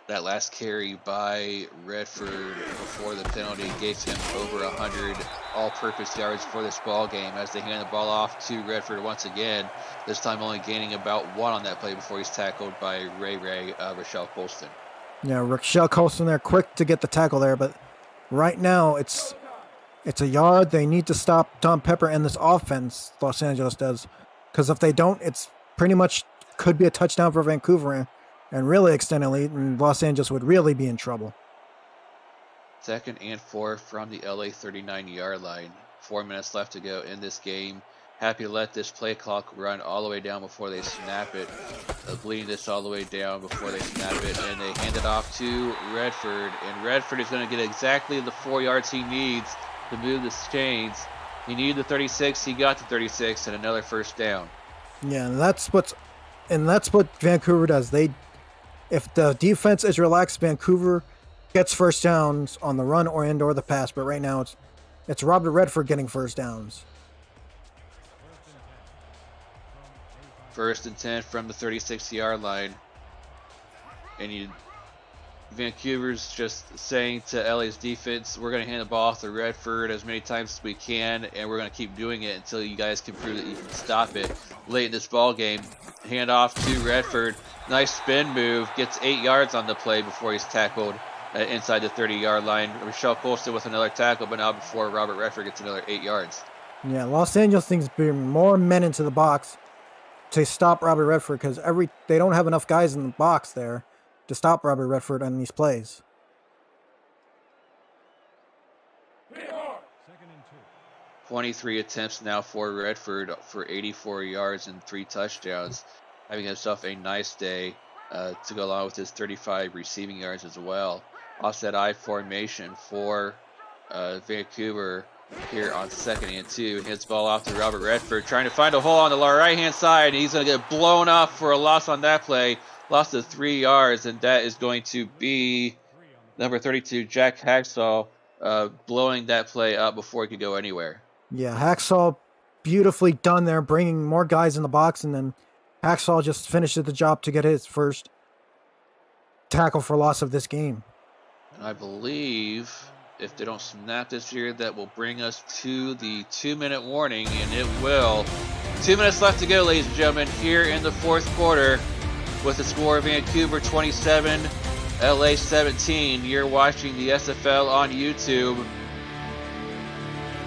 That last carry by Redford before the penalty gave him over 100 all-purpose yards for this ball game, as they hand the ball off to Redford once again, this time only gaining about 1 on that play before he's tackled by Rochelle Colston. Yeah, Rochelle Colston there, quick to get the tackle there, but right now it's a yard. They need to stop Tom Pepper and this offense, Los Angeles does, because if they don't, it's pretty much could be a touchdown for Vancouver and really extend a lead, and Los Angeles would really be in trouble. 2nd and 4 from the LA 39-yard line. 4 minutes left to go in this game. Happy to let this play clock run all the way down before they snap it. Bleeding this all the way down before they snap it, and they hand it off to Redford, and Redford is going to get exactly the 4 yards he needs to move the chains. He needed the 36, he got the 36, and another 1st down. Yeah, and that's what Vancouver does. If the defense is relaxed, Vancouver gets 1st downs on the run or the pass. But right now it's Robert Redford getting 1st downs. 1st and 10 from the 36-yard line, and Vancouver's just saying to LA's defense, we're going to hand the ball off to Redford as many times as we can, and we're going to keep doing it until you guys can prove that you can stop it. Late in this ball game, hand off to Redford. Nice spin move, gets 8 yards on the play before he's tackled inside the 30-yard line. Rochelle Colston with another tackle, but not before Robert Redford gets another 8 yards. Yeah, Los Angeles needs to bring more men into the box to stop Robert Redford, because they don't have enough guys in the box there to stop Robert Redford on these plays. 23 attempts now for Redford for 84 yards and 3 touchdowns, having himself a nice day. to go along with his 35 receiving yards as well. Offset I formation for Vancouver here on 2nd and 2. Hits ball off to Robert Redford, trying to find a hole on the right-hand side, and he's going to get blown off for a loss on that play. Lost of 3 yards, and that is going to be number 32, Jack Hacksaw, blowing that play up before it could go anywhere. Yeah, Hacksaw beautifully done there, bringing more guys in the box, and then Hacksaw just finishes the job to get his first tackle for loss of this game. And I believe if they don't snap this year, that will bring us to the 2-minute warning, and it will. 2 minutes left to go, ladies and gentlemen, here in the 4th quarter with the score of Vancouver 27, LA 17. You're watching the SFL on YouTube.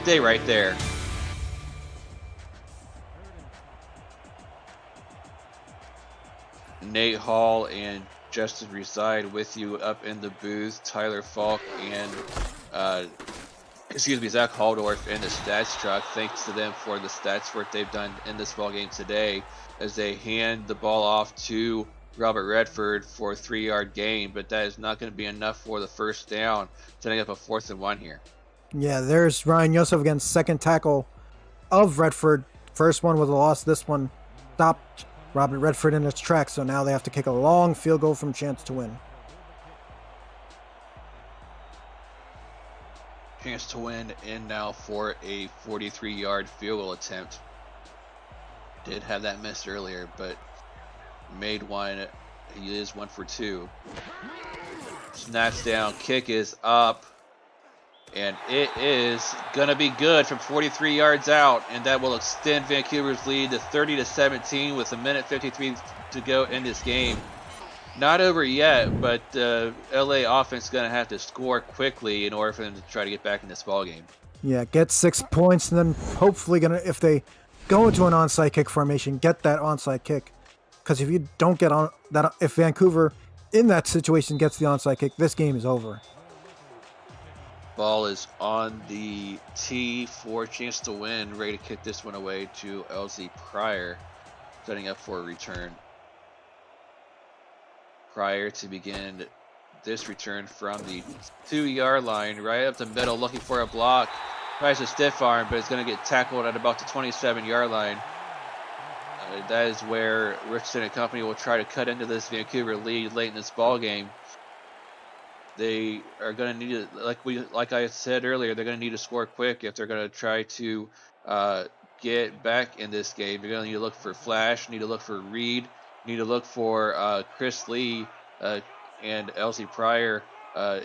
Stay right there. Nate Hall and Justin reside with you up in the booth. Tyler Falk and Zach Haldorf in the stats truck. Thanks to them for the stats work they've done in this ball game today, as they hand the ball off to Robert Redford for a 3-yard gain, but that is not going to be enough for the first down, setting up a 4th and 1 here. Yeah, there's Ryan Yosef again, second tackle of Redford. First one was a loss. This one stopped Robert Redford in its tracks, so now they have to kick a long field goal from chance to win. Chance to win in now for a 43-yard field goal attempt. Did have that missed earlier, but made one. He is 1 for 2. Snaps down, kick is up, and it is gonna be good from 43 yards out, and that will extend Vancouver's lead to 30-17 with 1:53 to go in this game. Not over yet, but LA offense is gonna have to score quickly in order for them to try to get back in this ball game. Yeah, get 6 points, and then hopefully if they go into an onside kick formation, get that onside kick. Because if you don't get on that, if Vancouver in that situation gets the onside kick, this game is over. Ball is on the tee for a chance to win. Ready to kick this one away to LZ Pryor, setting up for a return. Pryor to begin this return from the 2-yard line, right up the middle, looking for a block. Tries to stiff arm, but it's going to get tackled at about the 27-yard line. That is where Richardson and company will try to cut into this Vancouver lead late in this ball game. They are going to need to, like I said earlier, they're going to need to score quick if they're going to try to get back in this game. They're going to need to look for Flash, need to look for Reed, need to look for Chris Lee and LZ Pryor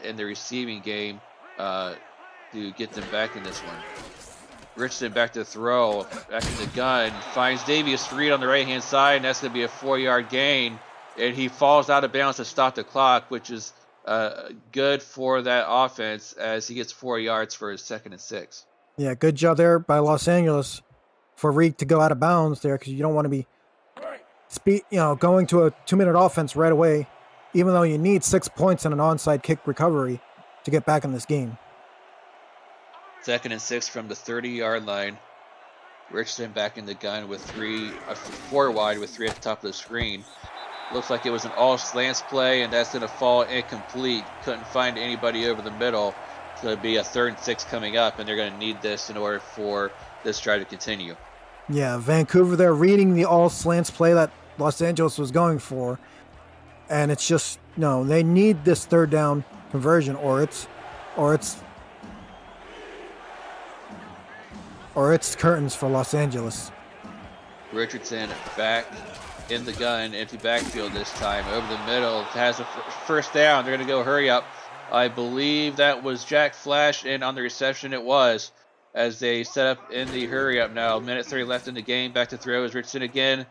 in the receiving game to get them back in this one. Richardson back to throw, back in the gun, finds Davius Reed on the right-hand side, and that's going to be a 4-yard gain. And he falls out of bounds to stop the clock, which is good for that offense as he gets 4 yards for his 2nd and 6. Yeah, good job there by Los Angeles for Reed to go out of bounds there, because you don't want to be going to a 2-minute offense right away, even though you need 6 points in an onside kick recovery to get back in this game. 2nd and 6 from the 30-yard line. Richardson back in the gun with 4 wide with 3 at the top of the screen. Looks like it was an all slants play, and that's going to fall incomplete. Couldn't find anybody over the middle. So it'll be a 3rd and 6 coming up, and they're going to need this in order for this drive to continue. Yeah, Vancouver, they're reading the all slants play that Los Angeles was going for. And it's just, they need this 3rd down conversion, or it's curtains for Los Angeles. Richardson back in the gun, empty backfield this time, over the middle, has a first down. They're going to go hurry up. I believe that was Jack Flash, and on the reception it was, as they set up in the hurry up now. 1:30 left in the game. Back to throw is Richardson again.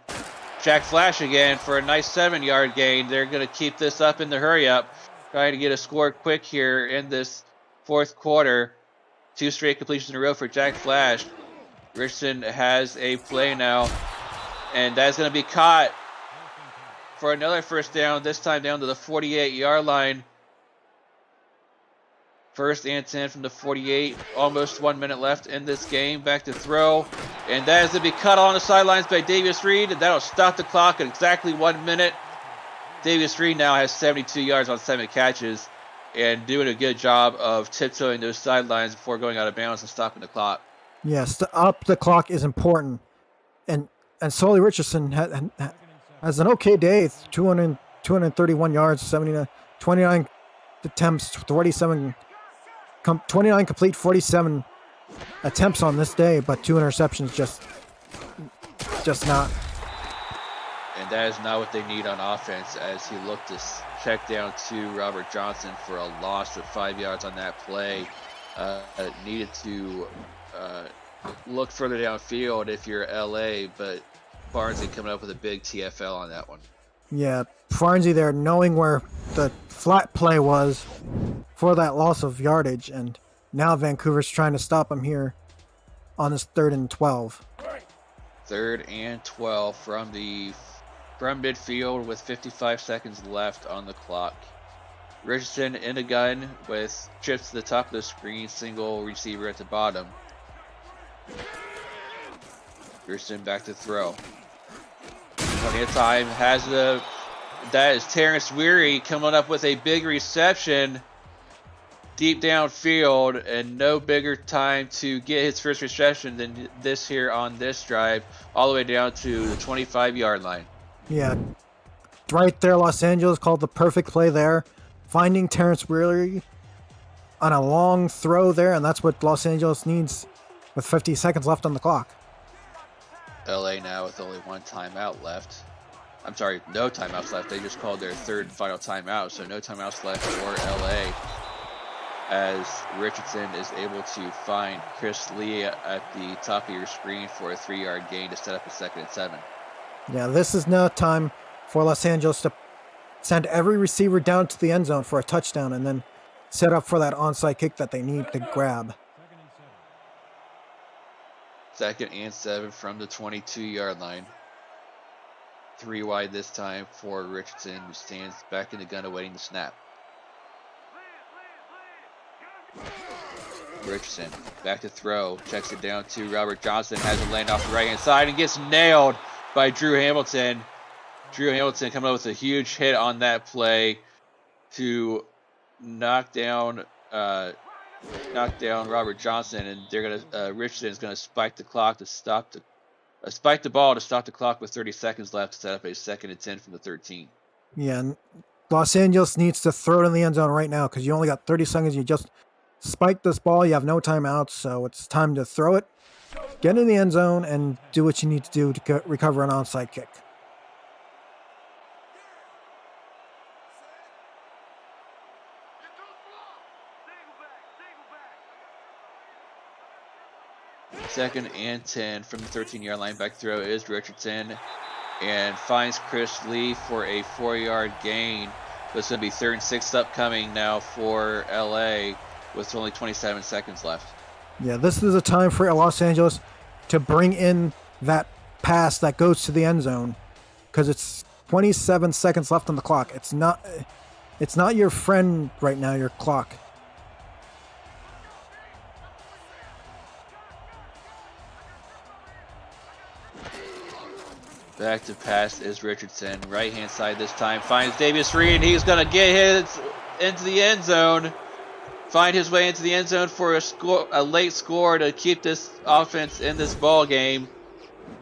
Jack Flash again for a nice 7-yard gain. They're going to keep this up in the hurry up, trying to get a score quick here in this 4th quarter. 2 straight completions in a row for Jack Flash. Richardson has a play now, and that's going to be caught for another first down, this time down to the 48-yard line. 1st and 10 from the 48. Almost 1 minute left in this game. Back to throw, and that is going to be cut on the sidelines by Davius Reed, and that'll stop the clock at exactly 1 minute. Davis Reed now has 72 yards on 7 catches and doing a good job of tiptoeing those sidelines before going out of bounds and stopping the clock. Yes, up the clock is important. And Sully Richardson has an okay day. 231 yards, 29 attempts, 29 complete, 47 attempts on this day, but 2 interceptions just not. And that is not what they need on offense, as he looked to check down to Robert Johnson for a loss of 5 yards on that play. Needed to look further downfield if you're LA, but Barnsley coming up with a big TFL on that one. Yeah, Farnsey there knowing where the flat play was for that loss of yardage, and now Vancouver's trying to stop him here on this 3rd and 12. 3rd and 12 from midfield with 55 seconds left on the clock. Richardson in the gun with trips to the top of the screen, single receiver at the bottom. Richardson back to throw. Plenty of time. That is Terrence Weary coming up with a big reception deep downfield, and no bigger time to get his first reception than this here on this drive, all the way down to the 25-yard line. Yeah, right there, Los Angeles called the perfect play there, finding Terrence Weary on a long throw there, and that's what Los Angeles needs with 50 seconds left on the clock. LA now with only 1 timeout left. I'm sorry, no timeouts left. They just called their 3rd and final timeout, so no timeouts left for LA, as Richardson is able to find Chris Lee at the top of your screen for a 3-yard gain to set up a 2nd and 7. Yeah, this is now time for Los Angeles to send every receiver down to the end zone for a touchdown and then set up for that onside kick that they need to grab. 2nd and 7 from the 22-yard line. 3 wide this time for Richardson, who stands back in the gun awaiting the snap. Richardson back to throw, checks it down to Robert Johnson, has it land off the right-hand side and gets nailed by Drew Hamilton. Drew Hamilton coming up with a huge hit on that play to knock down Robert Johnson, and they're gonna Richardson is gonna spike the clock to stop the ball to stop the clock with 30 seconds left to set up a 2nd and 10 from the 13. Yeah, Los Angeles needs to throw it in the end zone right now because you only got 30 seconds. You just spiked this ball. You have no timeouts, so it's time to throw it, get in the end zone, and do what you need to do to recover an onside kick. Second and 10 from the 13-yard line. Back throw is Richardson and finds Chris Lee for a 4-yard gain. But it's going to be 3rd and 6 upcoming now for LA with only 27 seconds left. Yeah, this is a time for Los Angeles to bring in that pass that goes to the end zone because it's 27 seconds left on the clock. It's not your friend right now, your clock. Back to pass is Richardson. Right hand side this time. Finds Davis Reed, and he's going to get his into the end zone. Find his way into the end zone for a late score to keep this offense in this ball game.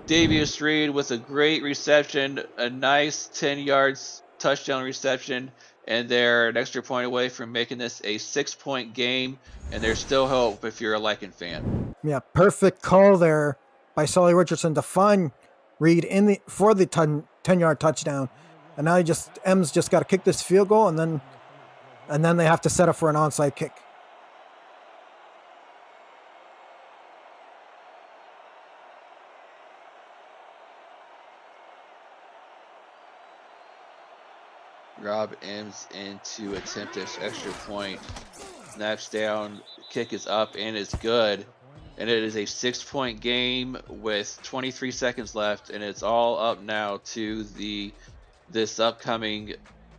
Davis Reed with a great reception, a nice 10 yards touchdown reception, and they're an extra point away from making this a 6-point game, and there's still hope if you're a Lycan fan. Yeah, perfect call there by Sully Richardson to find Reed for the 10-yard touchdown, and now M's just got to kick this field goal, and then they have to set up for an onside kick. Rob M's in to attempt this extra point. Snaps down, kick is up, and it's good. And it is a 6-point game with 23 seconds left, and it's all up now to this upcoming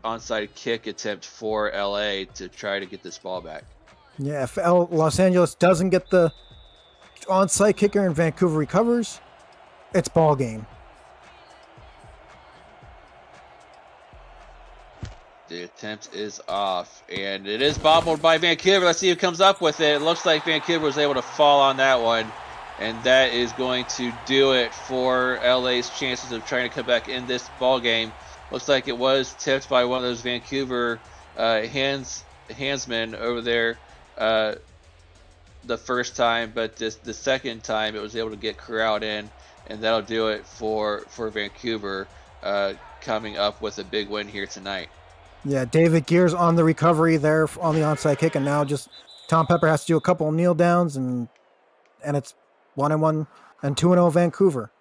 onside kick attempt for LA to try to get this ball back. Yeah, if Los Angeles doesn't get the onside kicker and Vancouver recovers, it's ball game. The attempt is off, and it is bobbled by Vancouver. Let's see who comes up with it. It looks like Vancouver was able to fall on that one, and that is going to do it for LA's chances of trying to come back in this ball game. Looks like it was tipped by one of those Vancouver handsmen over there the first time, but the second time it was able to get corralled in, and that'll do it for Vancouver coming up with a big win here tonight. Yeah, David Gears on the recovery there on the onside kick, and now just Tom Pepper has to do a couple of kneel downs, and it's 1-1 and 2-0 Vancouver.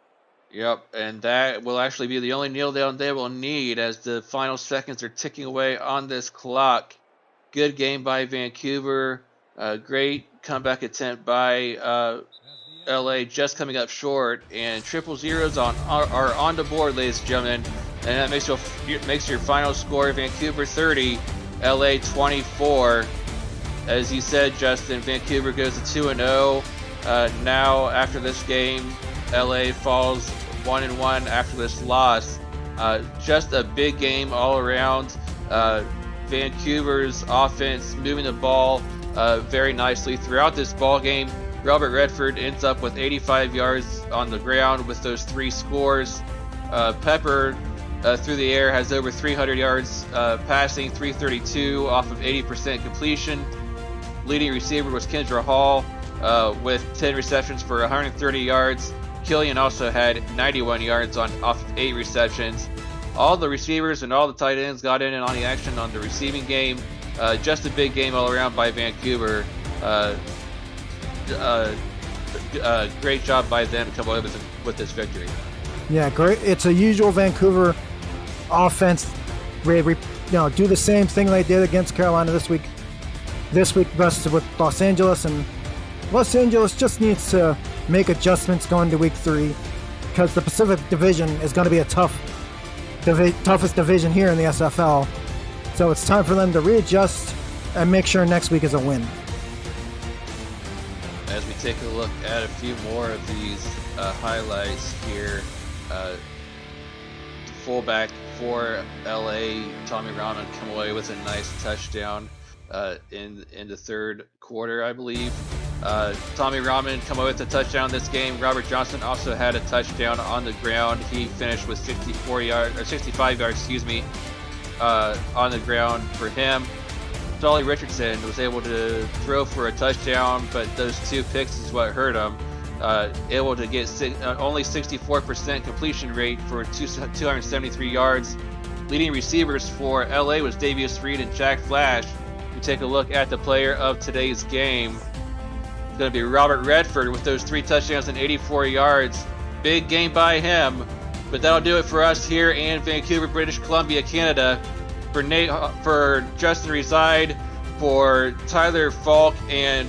Yep, and that will actually be the only kneel down they will need as the final seconds are ticking away on this clock. Good game by Vancouver. Great comeback attempt by LA, just coming up short, and 000s are on the board, ladies and gentlemen. And that makes your final score Vancouver 30, LA 24. As you said, Justin, Vancouver goes to 2-0. Now, after this game, LA falls 1-1 after this loss. Just a big game all around. Vancouver's offense moving the ball very nicely throughout this ball game. Robert Redford ends up with 85 yards on the ground with those 3 scores. Pepper through the air has over 300 yards passing, 332 off of 80% completion. Leading receiver was Kendra Hall with 10 receptions for 130 yards. Killian also had 91 yards off of 8 receptions. All the receivers and all the tight ends got in and on the action on the receiving game. Just a big game all around by Vancouver. Great job by them to come away with this victory. Yeah, great. It's a usual Vancouver offense. Do the same thing they did against Carolina this week. This week versus with Los Angeles, and Los Angeles just needs to make adjustments going to week 3 because the Pacific Division is going to be a toughest division here in the SFL. So it's time for them to readjust and make sure next week is a win. As we take a look at a few more of these highlights here, fullback for LA, Tommy Rahman, come away with a nice touchdown in the third quarter, I believe. Tommy Rahman come away with a touchdown this game. Robert Johnson also had a touchdown on the ground. He finished with 65 yards, on the ground for him. Dolly Richardson was able to throw for a touchdown, but those 2 picks is what hurt him. Able to get only 64% completion rate for 273 yards. Leading receivers for LA was Davius Reed and Jack Flash. We take a look at the player of today's game. It's going to be Robert Redford with those 3 touchdowns and 84 yards. Big game by him. But that'll do it for us here in Vancouver, British Columbia, Canada. For Justin Reside, for Tyler Falk and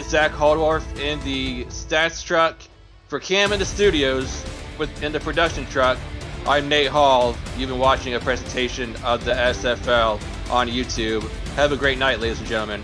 Zach Haldorf in the stats truck, for Cam in the studios in the production truck, I'm Nate Hall. You've been watching a presentation of the SFL on YouTube. Have a great night, ladies and gentlemen.